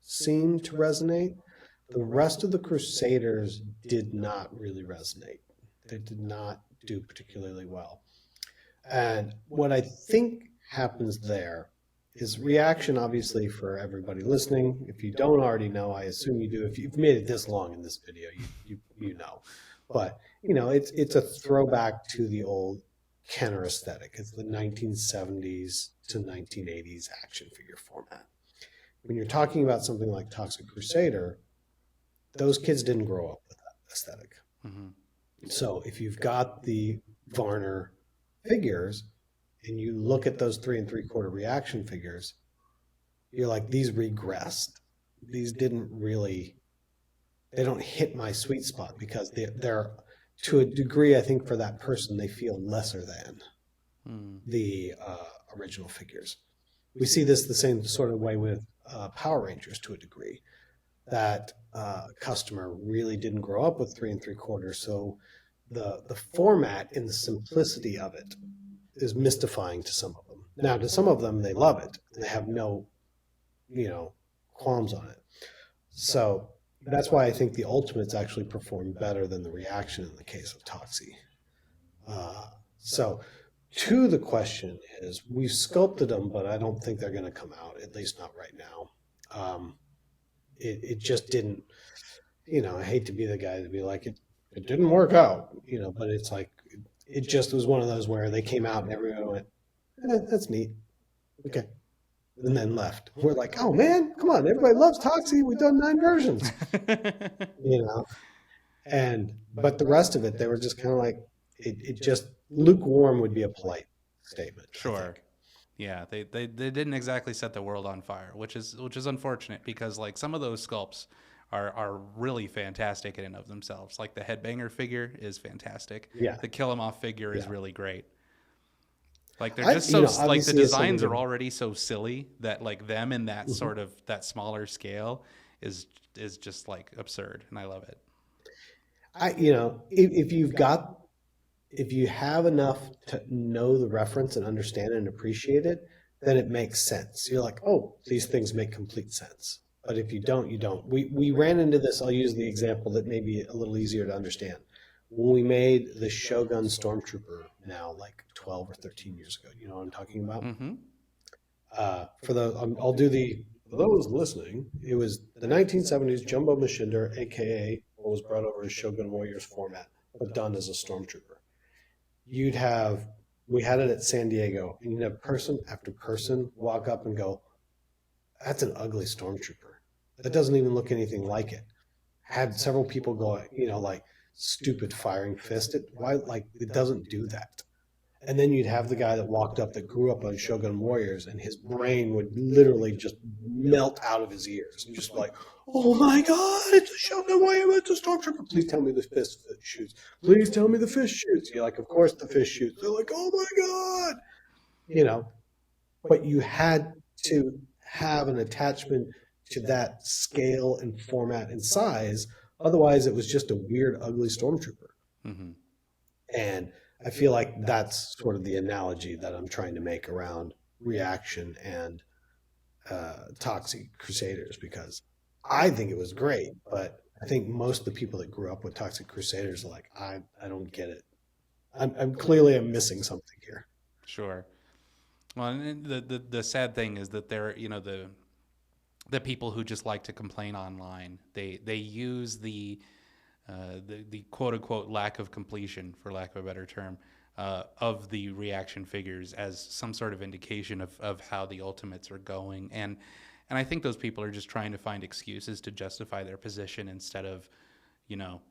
seemed to resonate. The rest of the Crusaders did not really resonate. They did not do particularly well. And what I think happens there is reaction, obviously, for everybody listening. If you don't already know, I assume you do. If you've made it this long in this video, you know. But it's a throwback to the old Kenner aesthetic. It's the 1970s to 1980s action figure format. When you're talking about something like Toxic Crusader, those kids didn't grow up with that aesthetic. Mm-hmm. So if you've got the Varner figures and you look at those 3 3/4 reaction figures, you're like, these regressed. These didn't really, they don't hit my sweet spot because they're to a degree, I think for that person, they feel lesser than the original figures. We see this the same sort of way with Power Rangers to a degree. That customer really didn't grow up with 3 3/4, so the format and the simplicity of it is mystifying to some of them. Now, to some of them, they love it. They have no, qualms on it. So that's why I think the Ultimates actually perform better than the reaction in the case of Toxie. So to the question is, we've sculpted them, but I don't think they're going to come out, at least not right now. It just didn't, I hate to be the guy to be like, it didn't work out, but it's like, it just was one of those where they came out and everyone went, that's neat. Okay. And then left. We're like, oh man, come on. Everybody loves Toxie. We've done 9 versions, but the rest of it, they were just kind of like, it just lukewarm would be a polite statement. Sure. Yeah, they didn't exactly set the world on fire, which is unfortunate because like some of those sculpts are really fantastic in and of themselves. Like the Headbanger figure is fantastic. Yeah. The Kill 'Em Off figure is really great. Like they're just like the designs are already so silly that like them in that sort of that smaller scale is just like absurd, and I love it. If you have enough to know the reference and understand and appreciate it, then it makes sense. You're like, oh, these things make complete sense. But if you don't, you don't. We ran into this. I'll use the example that may be a little easier to understand. When we made the Shogun Stormtrooper now, like 12 or 13 years ago, you know what I'm talking about? Mm-hmm. For those listening, it was the 1970s Jumbo Machinder, aka what was brought over as Shogun Warriors format, but done as a Stormtrooper. We had it at San Diego, and you'd have person after person walk up and go, that's an ugly stormtrooper. That doesn't even look anything like it. Had several people go, like stupid firing fist. It doesn't do that. And then you'd have the guy that walked up that grew up on Shogun Warriors, and his brain would literally just melt out of his ears. And just like, oh my God, it's a Shogun Warrior, it's a stormtrooper. Please tell me the fist shoots. Please tell me the fist shoots. You're like, of course the fist shoots. They're like, oh my God. But you had to have an attachment to that scale and format and size. Otherwise, it was just a weird, ugly stormtrooper. Mm-hmm. And I feel like that's sort of the analogy that I'm trying to make around Reaction and Toxie Crusaders, because I think it was great, but I think most of the people that grew up with Toxic Crusaders are like, I don't get it. I'm clearly missing something here. Sure. Well, and the sad thing is that they're, the people who just like to complain online, they use the quote unquote lack of completion, for lack of a better term, of the Reaction figures as some sort of indication of how the Ultimates are going. And I think those people are just trying to find excuses to justify their position instead of,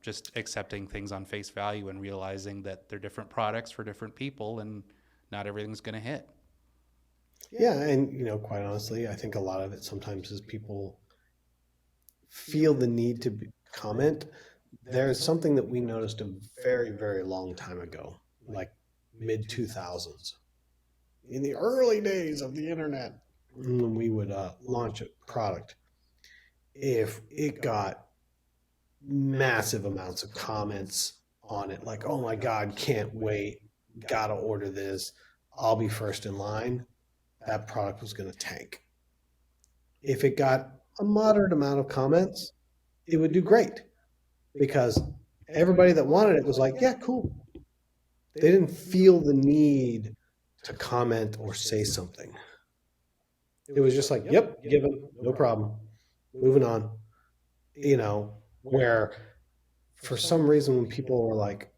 just accepting things on face value and realizing that they're different products for different people and not everything's going to hit. Yeah, and quite honestly, I think a lot of it sometimes is people feel the need to comment. There's something that we noticed a very, very long time ago, like mid 2000s, in the early days of the internet, when we would launch a product. If it got massive amounts of comments on it, like, oh my God, can't wait, gotta order this, I'll be first in line, that product was going to tank. If it got a moderate amount of comments, it would do great, because everybody that wanted it was like, yeah, cool. They didn't feel the need to comment or say something. It was just like, yep, given, no problem, moving on. Where for some reason when people were like,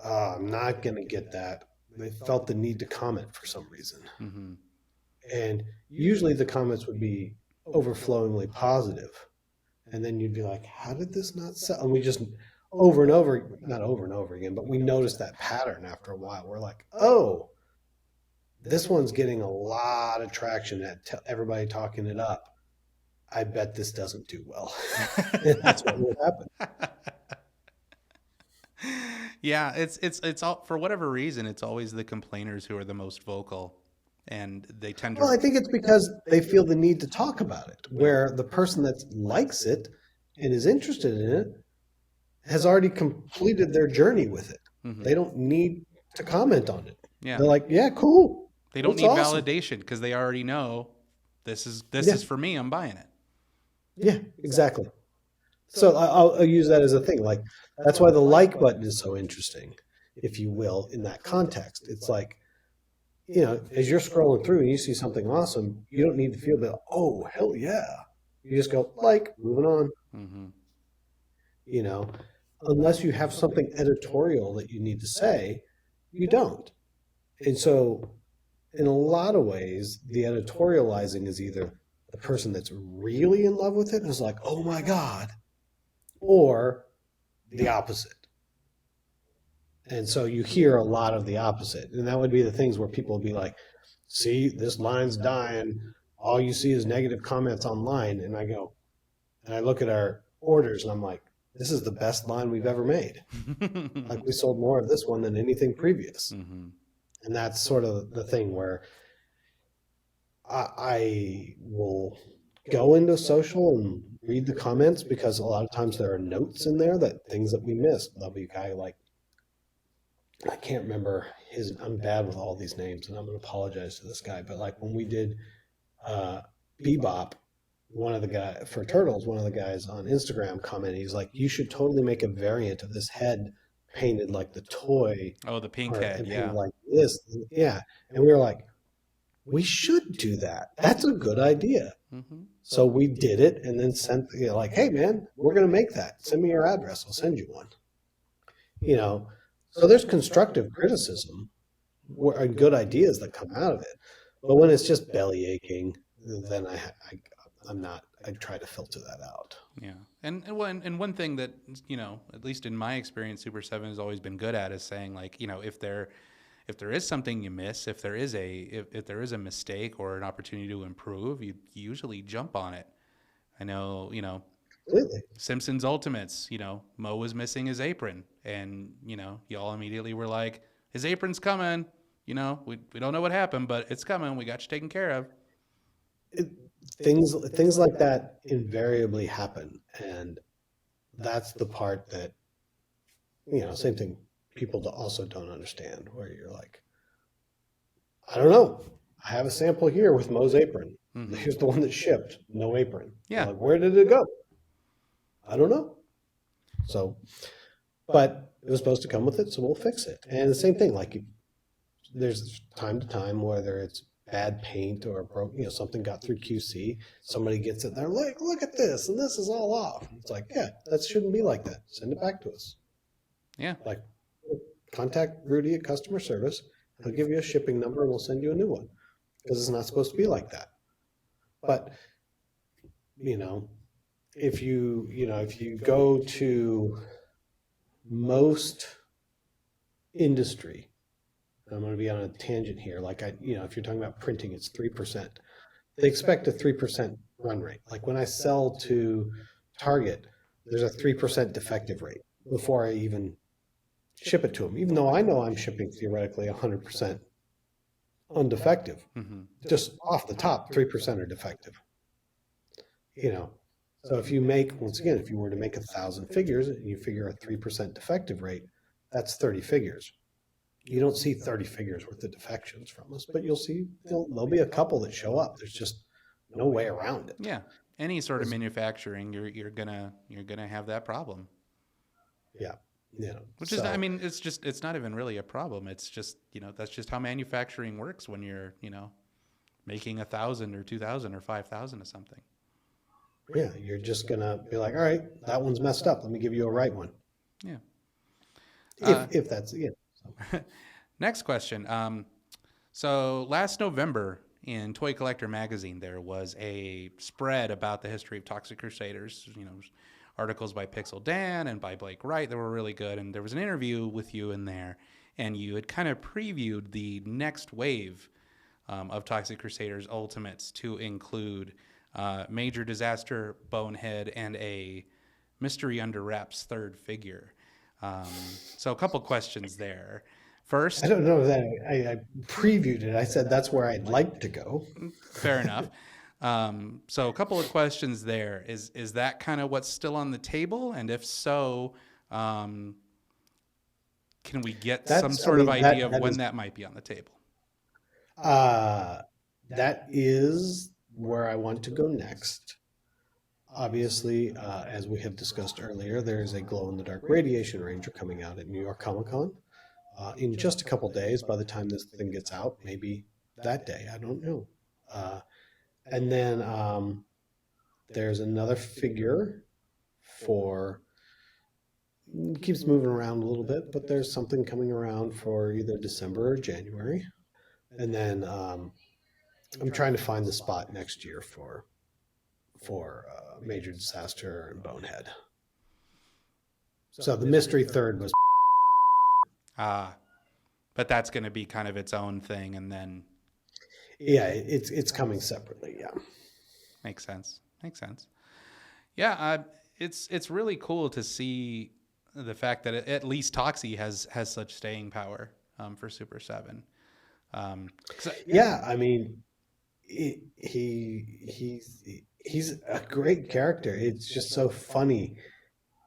I'm not going to get that, they felt the need to comment for some reason. Mm-hmm. And usually the comments would be overflowingly positive. And then you'd be like, how did this not sell? And we just not over and over again, but we noticed that pattern after a while. We're like, oh, this one's getting a lot of traction at everybody talking it up. I bet this doesn't do well. And that's what would happen. Yeah, it's all, for whatever reason, it's always the complainers who are the most vocal, and they tend to. Well, I think it's because they feel the need to talk about it, where the person that likes it and is interested in it has already completed their journey with it. Mm-hmm. They don't need to comment on it. Yeah. They're like, yeah, cool. They don't need awesome validation, because they already know this is for me. I'm buying it. Yeah, exactly. So I'll use that as a thing. Like, that's why the like button is so interesting, if you will, in that context. It's like, as you're scrolling through and you see something awesome, you don't need to feel that, oh, hell yeah. You just go, like, moving on. Mm-hmm. Unless you have something editorial that you need to say, you don't. And so in a lot of ways, the editorializing is either the person that's really in love with it and is like, oh my God, or the opposite. And so you hear a lot of the opposite. And that would be the things where people would be like, see, this line's dying. All you see is negative comments online. And I go, and I look at our orders and I'm like, this is the best line we've ever made. Like, we sold more of this one than anything previous. Mm-hmm. And that's sort of the thing where I will go into social and read the comments, because a lot of times there are notes in there, that things that we missed. There'll be a guy like, I can't remember I'm bad with all these names and I'm going to apologize to this guy, but like when we did Bebop, one of the guys for Turtles, one of the guys on Instagram commented, he's like, you should totally make a variant of this head painted like the toy. Oh, the pink head. Yeah. Like this. Yeah. And we were like, we should do that. That's a good idea. Mm-hmm. So we did it and then sent, like, hey man, we're going to make that. Send me your address. I'll send you one. So there's constructive criticism and good ideas that come out of it. But when it's just belly aching, then I'm not. I try to filter that out. Yeah, and one thing that, at least in my experience, Super 7 has always been good at is saying, like, if there is something you miss, if there is a mistake or an opportunity to improve, you usually jump on it. I know, Completely. Simpsons Ultimates, Mo was missing his apron, and y'all immediately were like, his apron's coming. We don't know what happened, but it's coming. We got you taken care of. Things like that invariably happen, and that's the part that, same thing, people also don't understand, where you're like, I don't know, I have a sample here with Mo's apron. Mm-hmm. Here's the one that shipped, no apron. Yeah. Like, where did it go? I don't know. So, but it was supposed to come with it, so we'll fix it. And the same thing, like, there's time to time, whether it's bad paint or broke, something got through QC, somebody gets it, they're like, look at this, and this is all off. It's like, yeah, that shouldn't be like that. Send it back to us. Yeah. Like, contact Rudy at customer service. He'll give you a shipping number and we'll send you a new one, because it's not supposed to be like that. But, if you go to most industry, I'm going to be on a tangent here. Like, if you're talking about printing, it's 3%. They expect a 3% run rate. Like, when I sell to Target, there's a 3% defective rate before I even ship it to them, even though I know I'm shipping theoretically 100% undefective. Mm-hmm. Just off the top, 3% are defective. So if you make, once again, if you were to make 1,000 figures and you figure a 3% defective rate, that's 30 figures. You don't see 30 figures worth of defections from us, but you'll see there'll be a couple that show up. There's just no way around it. Yeah, any sort of manufacturing, you're gonna have that problem. Yeah, Which is, I mean, it's not even really a problem. It's just, that's just how manufacturing works when you're, making 1,000 or 2,000 or 5,000 of something. Yeah, you're just gonna be like, all right, that one's messed up. Let me give you a right one. Yeah. If that's it. So. Next question. So last November in Toy Collector magazine, there was a spread about the history of Toxic Crusaders. Articles by Pixel Dan and by Blake Wright that were really good, and there was an interview with you in there, and you had kind of previewed the next wave of Toxic Crusaders Ultimates to include Major Disaster, Bonehead, and a Mystery Under Wraps third figure. So a couple questions there. First, I don't know that I previewed it. I said that's where I'd like to go. Fair enough. So a couple of questions there. Is that kind of what's still on the table? And if so, can we get some sort of idea of when that might be on the table? That is where I want to go next. Obviously, as we have discussed earlier, there is a glow-in-the-dark Radiation Ranger coming out at New York Comic Con in just a couple days. By the time this thing gets out, maybe that day, I don't know. And then there's another figure for, keeps moving around a little bit, but there's something coming around for either December or January. And then I'm trying to find the spot next year for Major Disaster and Bonehead. So the mystery third was. But that's going to be kind of its own thing, and then. Yeah, it's coming separately. Yeah, makes sense. Yeah, it's really cool to see the fact that at least Toxie has such staying power for Super 7. Yeah, I mean, he's a great character. It's just so funny.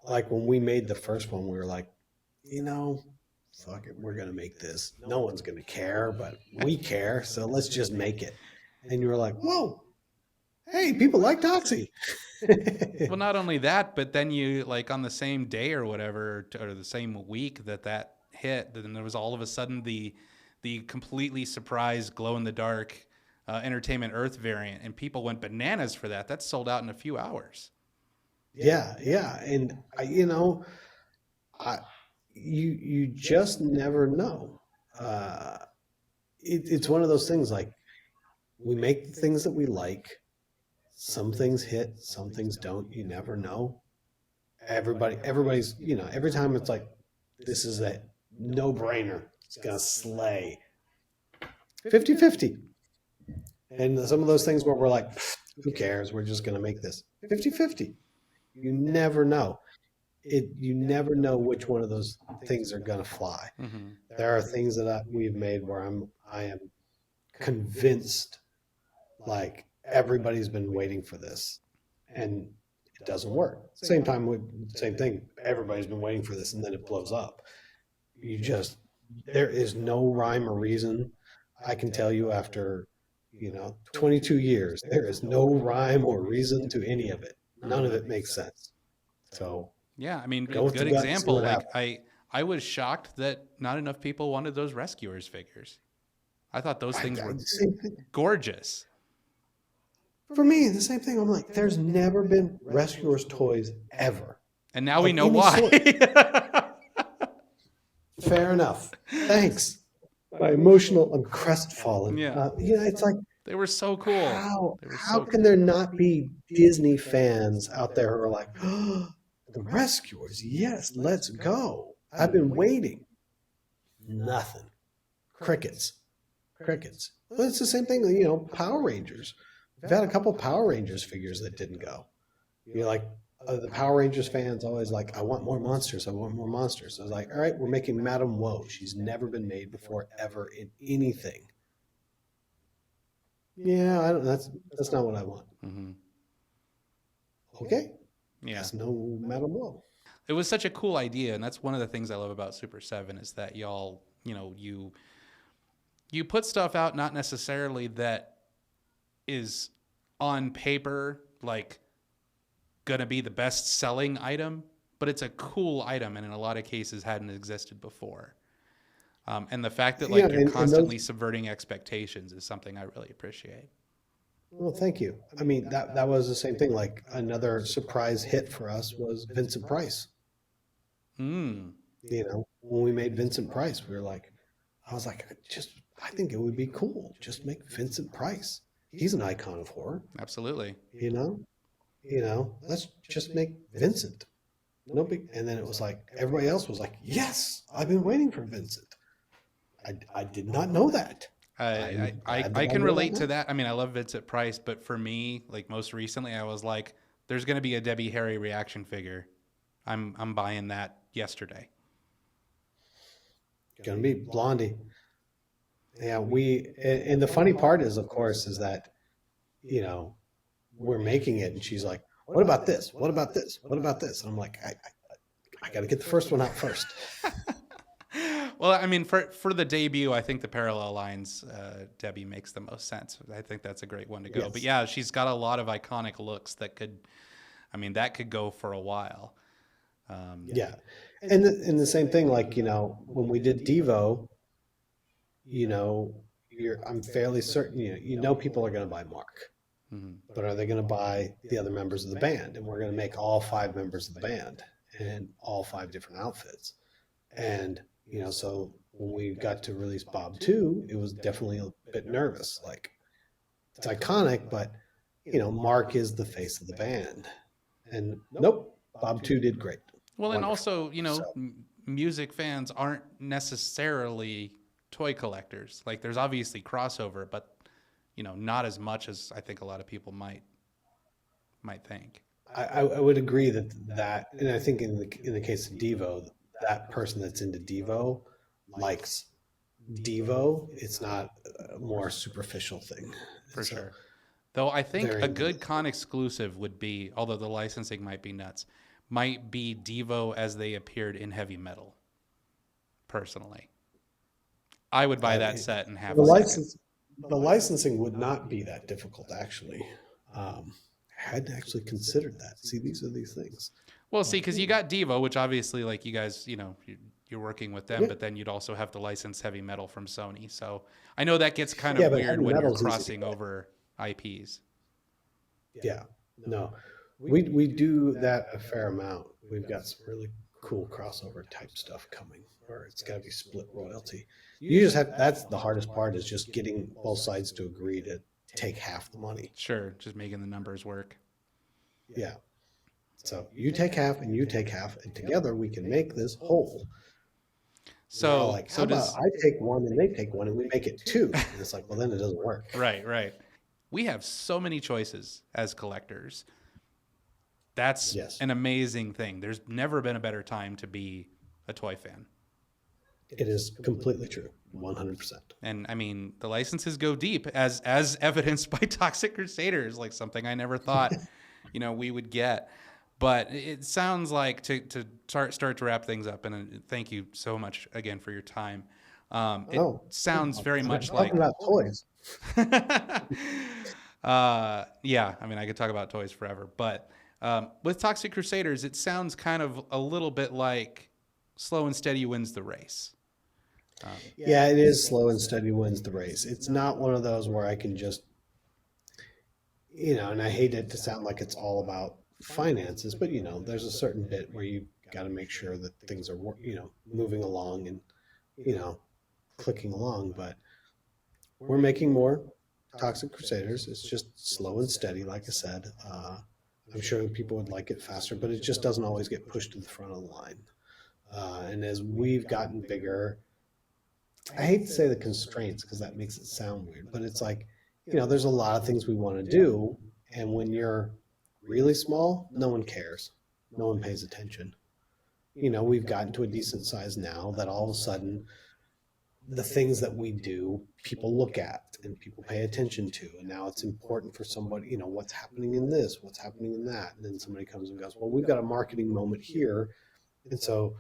Like when we made the first one, we were like, fuck it, we're going to make this. No one's going to care, but we care, so let's just make it. And you were like, whoa, hey, people like Toxie. Well, not only that, but then you, like, on the same day or whatever, or the same week that hit, then there was all of a sudden the completely surprised glow-in-the-dark Entertainment Earth variant, and people went bananas for that. That's sold out in a few hours. Yeah. And, you just never know. It's one of those things, like, we make the things that we like. Some things hit, some things don't. You never know. Everybody's, every time it's like, this is a no-brainer. It's going to slay. 50-50. And some of those things where we're like, who cares? We're just going to make this 50-50. You never know. You never know which one of those things are going to fly. Mm-hmm. There are things that we've made where I am convinced, like, everybody's been waiting for this, and it doesn't work. Same thing. Everybody's been waiting for this, and then it blows up. There is no rhyme or reason. I can tell you after, 22 years, there is no rhyme or reason to any of it. None of it makes sense. So yeah, I mean, go with good the gut, see example. what Like happens. I was shocked that not enough people wanted those Rescuers figures. I thought those things were Same thing. gorgeous. For me, the same thing. I'm like, there's never been Rescuers toys ever. And now we Of know any why. Fair enough. Thanks. I'm crestfallen. Yeah. It's like, They were so cool. how can there not be Disney fans out there who are like, oh, the Rescuers, yes, let's go. I've been waiting. Nothing. Crickets. Well, it's the same thing, Power Rangers. We've had a couple Power Rangers figures that didn't go. The Power Rangers fans always like, I want more monsters. I was like, all right, we're making Madame Woe. She's never been made before ever in anything. Yeah, that's not what I want. Mm-hmm. Okay. Yeah. That's no Madame Woe. It was such a cool idea, and that's one of the things I love about Super 7 is that y'all, you put stuff out not necessarily that is on paper like gonna be the best selling item, but it's a cool item and in a lot of cases hadn't existed before. And the fact that you're constantly subverting expectations is something I really appreciate. Well, thank you. I mean, that was the same thing. Like, another surprise hit for us was Vincent Price. Mm. When we made Vincent Price, I was like, I think it would be cool. Just make Vincent Price. He's an icon of horror. Absolutely. Let's just make Vincent. No big. And then it was like, everybody else was like, yes, I've been waiting for Vincent. I did not know that. I can relate to that. I mean, I love Vincent Price, but for me, like most recently, I was like, there's going to be a Debbie Harry reaction figure. I'm buying that yesterday. Gonna be Blondie. Yeah, and the funny part is, of course, is that, we're making it, and she's like, what about this? What about this? What about this? And I'm like, I got to get the first one out first. Well, I mean, for the debut, I think the parallel lines, Debbie makes the most sense. I think that's a great one to go. Yes. But yeah, she's got a lot of iconic looks that could go for a while. Yeah. And the same thing, like, when we did Devo, I'm fairly certain, people are going to buy Mark. Mm-hmm. But are they going to buy the other members of the band? And we're going to make all 5 members of the band in all 5 different outfits. And, so when we got to release Bob 2, it was definitely a bit nervous. Like, it's iconic, but, Mark is the face of the band. And nope, Bob 2 did great. Well, Wonderful. and also, music fans aren't necessarily toy collectors. Like, there's obviously crossover, but not as much as I think a lot of people might think. I would agree that, and I think in the case of Devo, that person that's into Devo likes Devo. It's not a more superficial thing. For sure. Though I think very a good con exclusive would be, although the licensing might be nuts, might be Devo as they appeared in Heavy Metal. Personally, I would buy that set and have the licensing would not be that difficult, actually. I hadn't actually considered that. See, these are these things. Well, see, because you got Devo, which obviously, like, you guys, you're working with them, but then you'd also have to license Heavy Metal from Sony. So I know that gets kind of weird when you're crossing over IPs. Yeah, no, we do that a fair amount. We've got some really cool crossover type stuff coming, where it's got to be split royalty. You just have, that's the hardest part, is just getting both sides to agree to take half the money. Sure, just making the numbers work. Yeah. So you take half and you take half, and together we can make this whole. We're all like, how about I take one and they take one and we make it two? And it's like, well, then it doesn't work. Right. We have so many choices as collectors. That's an amazing thing. There's never been a better time to be a toy fan. It is completely true. 100%. And I mean, the licenses go deep as evidenced by Toxic Crusaders, like something I never thought, we would get. But it sounds like to start to wrap things up, and thank you so much again for your time. It sounds very much like talking about toys. Yeah, I mean, I could talk about toys forever, but with Toxic Crusaders, it sounds kind of a little bit like slow and steady wins the race. Yeah, it is slow and steady wins the race. It's not one of those where I can just, and I hate it to sound like it's all about finances, but there's a certain bit where you got to make sure that things are moving along and clicking along. But we're making more Toxic Crusaders. It's just slow and steady, like I said. I'm sure people would like it faster, but it just doesn't always get pushed to the front of the line. And as we've gotten bigger, I hate to say the constraints because that makes it sound weird, but it's like, there's a lot of things we want to do. And when you're really small, no one cares. No one pays attention. We've gotten to a decent size now that all of a sudden the things that we do, people look at and people pay attention to. And now it's important for somebody, what's happening in this, what's happening in that. And then somebody comes and goes, well, we've got a marketing moment here. And so,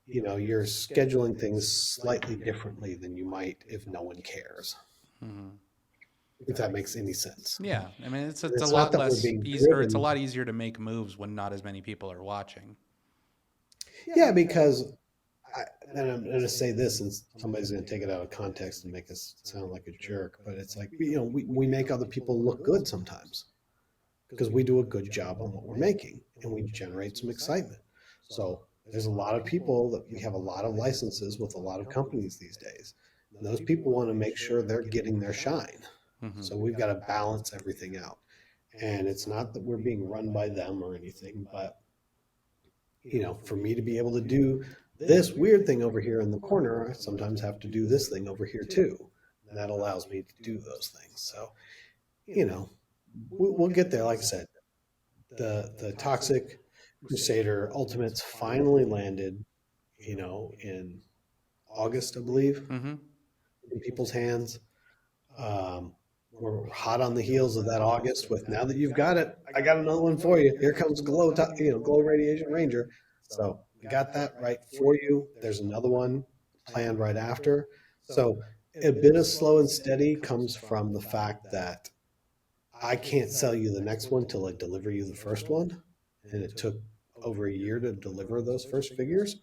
you're scheduling things slightly differently than you might if no one cares. Mm-hmm. If that makes any sense. Yeah. I mean, it's a lot less easier. It's a lot easier to make moves when not as many people are watching. Yeah, because and I'm going to say this, and somebody's going to take it out of context and make us sound like a jerk, but it's like, we make other people look good sometimes because we do a good job on what we're making and we generate some excitement. So there's a lot of people that we have a lot of licenses with a lot of companies these days. And those people want to make sure they're getting their shine. Mm-hmm. So we've got to balance everything out. And it's not that we're being run by them or anything, but, for me to be able to do this weird thing over here in the corner, I sometimes have to do this thing over here too. And that allows me to do those things. So, we'll get there. Like I said, the Toxic Crusader Ultimates finally landed, in August, I believe, in people's hands. We're hot on the heels of that August with, now that you've got it, I got another one for you. Here comes Glow Radiation Ranger. So we got that right for you. There's another one planned right after. So a bit of slow and steady comes from the fact that I can't sell you the next one till I deliver you the first one. And it took over a year to deliver those first figures.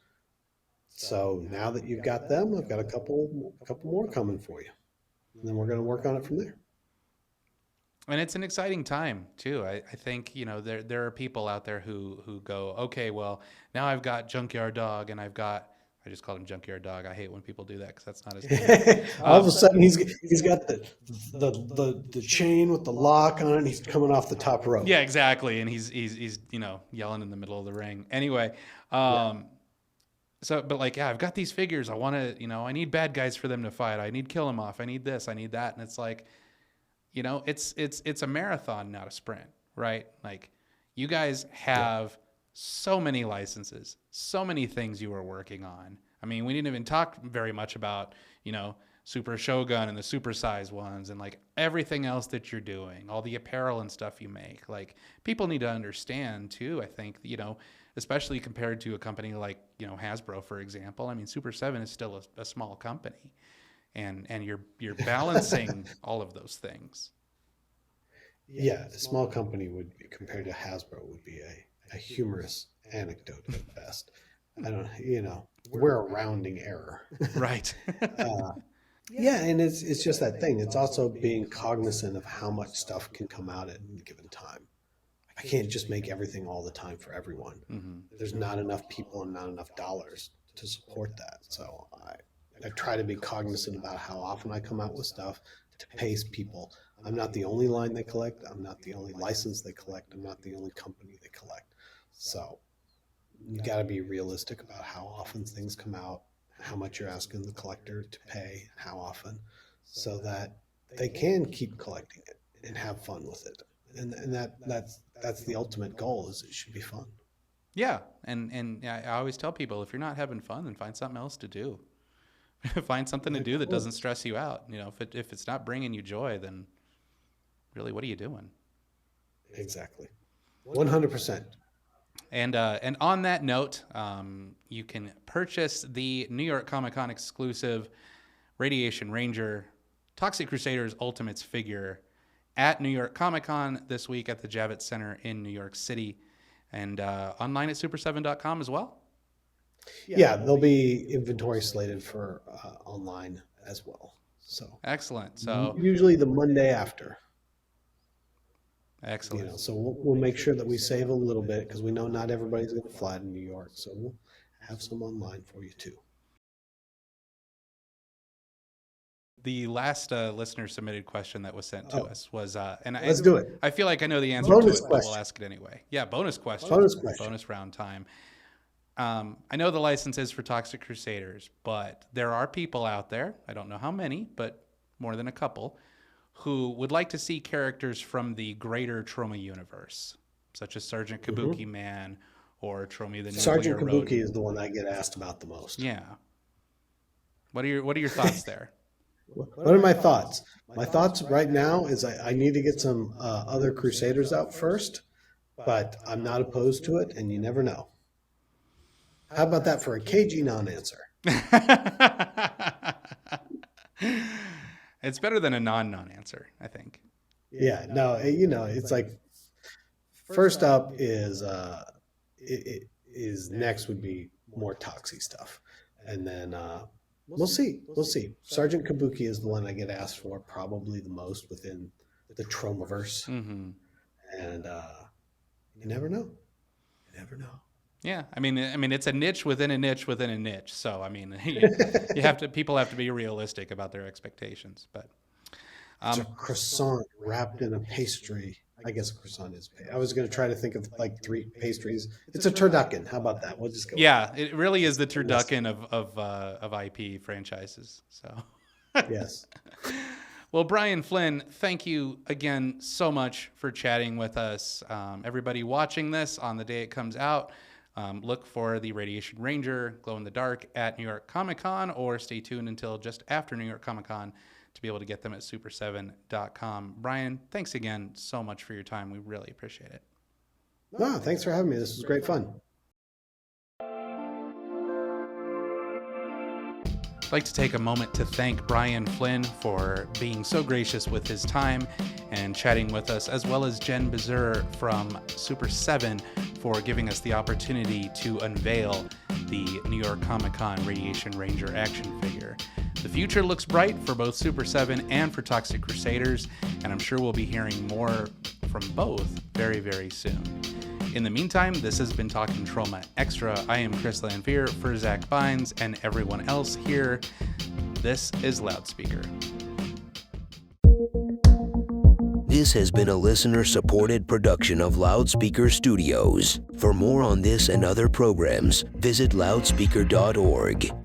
So now that you've got them, I've got a couple more coming for you. And then we're going to work on it from there. And it's an exciting time too. I think, there are people out there who go, okay, well, now I've got Junkyard Dog and I just called him Junkyard Dog. I hate when people do that because that's not his name. All of a sudden he's got the chain with the lock on it and he's coming off the top rope. Yeah, exactly. And he's yelling in the middle of the ring. Anyway, So, but I've got these figures. I want to, I need bad guys for them to fight. I need Kill 'Em Off. I need this. I need that. And it's like, it's a marathon, not a sprint, right? Like, you guys have so many licenses, so many things you are working on. I mean, we didn't even talk very much about, Super Shogun and the super size ones and everything else that you're doing, all the apparel and stuff you make. People need to understand too, I think, especially compared to a company like, Hasbro, for example. I mean, Super7 is still a small company, and you're balancing all of those things. Yeah, a small company would be, compared to Hasbro, would be a humorous anecdote at best. I don't, we're a rounding error. Right. Yeah, and it's just that thing. It's also being cognizant of how much stuff can come out at any given time. I can't just make everything all the time for everyone. Mm-hmm. There's not enough people and not enough dollars to support that. So I try to be cognizant about how often I come out with stuff to pace people. I'm not the only line they collect. I'm not the only license they collect. I'm not the only company they collect. So you got to be realistic about how often things come out, how much you're asking the collector to pay, how often, so that they can keep collecting it and have fun with it. And that's the ultimate goal, is it should be fun. Yeah, and I always tell people, if you're not having fun, then find something else to do. Find something to do that doesn't stress you out. You know, if it's not bringing you joy, then really, what are you doing? Exactly, 100%. And on that note, you can purchase the New York Comic Con exclusive Radiation Ranger Toxic Crusaders Ultimates figure at New York Comic Con this week at the Javits Center in New York City, and online at super7.com as well. Yeah, there'll be inventory slated for online as well. So excellent. So usually the Monday after. Excellent. You know, so we'll make sure that we save a little bit, because we know not everybody's going to fly to New York. So we'll have some online for you too. The last listener submitted question that was sent to us was, let's do it. I feel like I know the answer Bonus to it, but question. we'll ask it anyway. Yeah, bonus question. Bonus round time. I know the license is for Toxic Crusaders, but there are people out there, I don't know how many, but more than a couple, who would like to see characters from the greater Troma universe, such as Sergeant Kabuki Man or Troma the Sergeant Nuclear Kabuki Rodent. is the one I get asked about the most. Yeah. What are your thoughts there? What are my thoughts? My thoughts right now is I need to get some other Crusaders out first, but I'm not opposed to it, and you never know. How about that for a cagey non-answer? It's better than a non-answer, I think. Yeah, no, you know, it's like first up is next would be more Toxie stuff, and then we'll see. Sergeant Kabuki is the one I get asked for probably the most within the Tromaverse, and you never know. You never know. Yeah, I mean, it's a niche within a niche within a niche. So I mean, people have to be realistic about their expectations. But it's a croissant wrapped in a pastry. I guess a croissant is. I was going to try to think of like 3 pastries. It's a turducken. How about that? We'll just go. Yeah, it really is the turducken of IP franchises. So yes. Well, Brian Flynn, thank you again so much for chatting with us. Everybody watching this on the day it comes out, look for the Radiation Ranger Glow in the Dark at New York Comic Con, or stay tuned until just after New York Comic Con to be able to get them at super7.com. Brian, thanks again so much for your time. We really appreciate it. No, thanks for having me. This was great fun. I'd like to take a moment to thank Brian Flynn for being so gracious with his time and chatting with us, as well as Jen Bezer from Super7 for giving us the opportunity to unveil the New York Comic Con Radiation Ranger action figure. The future looks bright for both Super7 and for Toxic Crusaders, and I'm sure we'll be hearing more from both very, very soon. In the meantime, this has been Talkin Troma Extra. I am Chris Lanphier for Zach Bynes and everyone else here. This is Loudspeaker. This has been a listener-supported production of Loudspeaker Studios. For more on this and other programs, visit loudspeaker.org.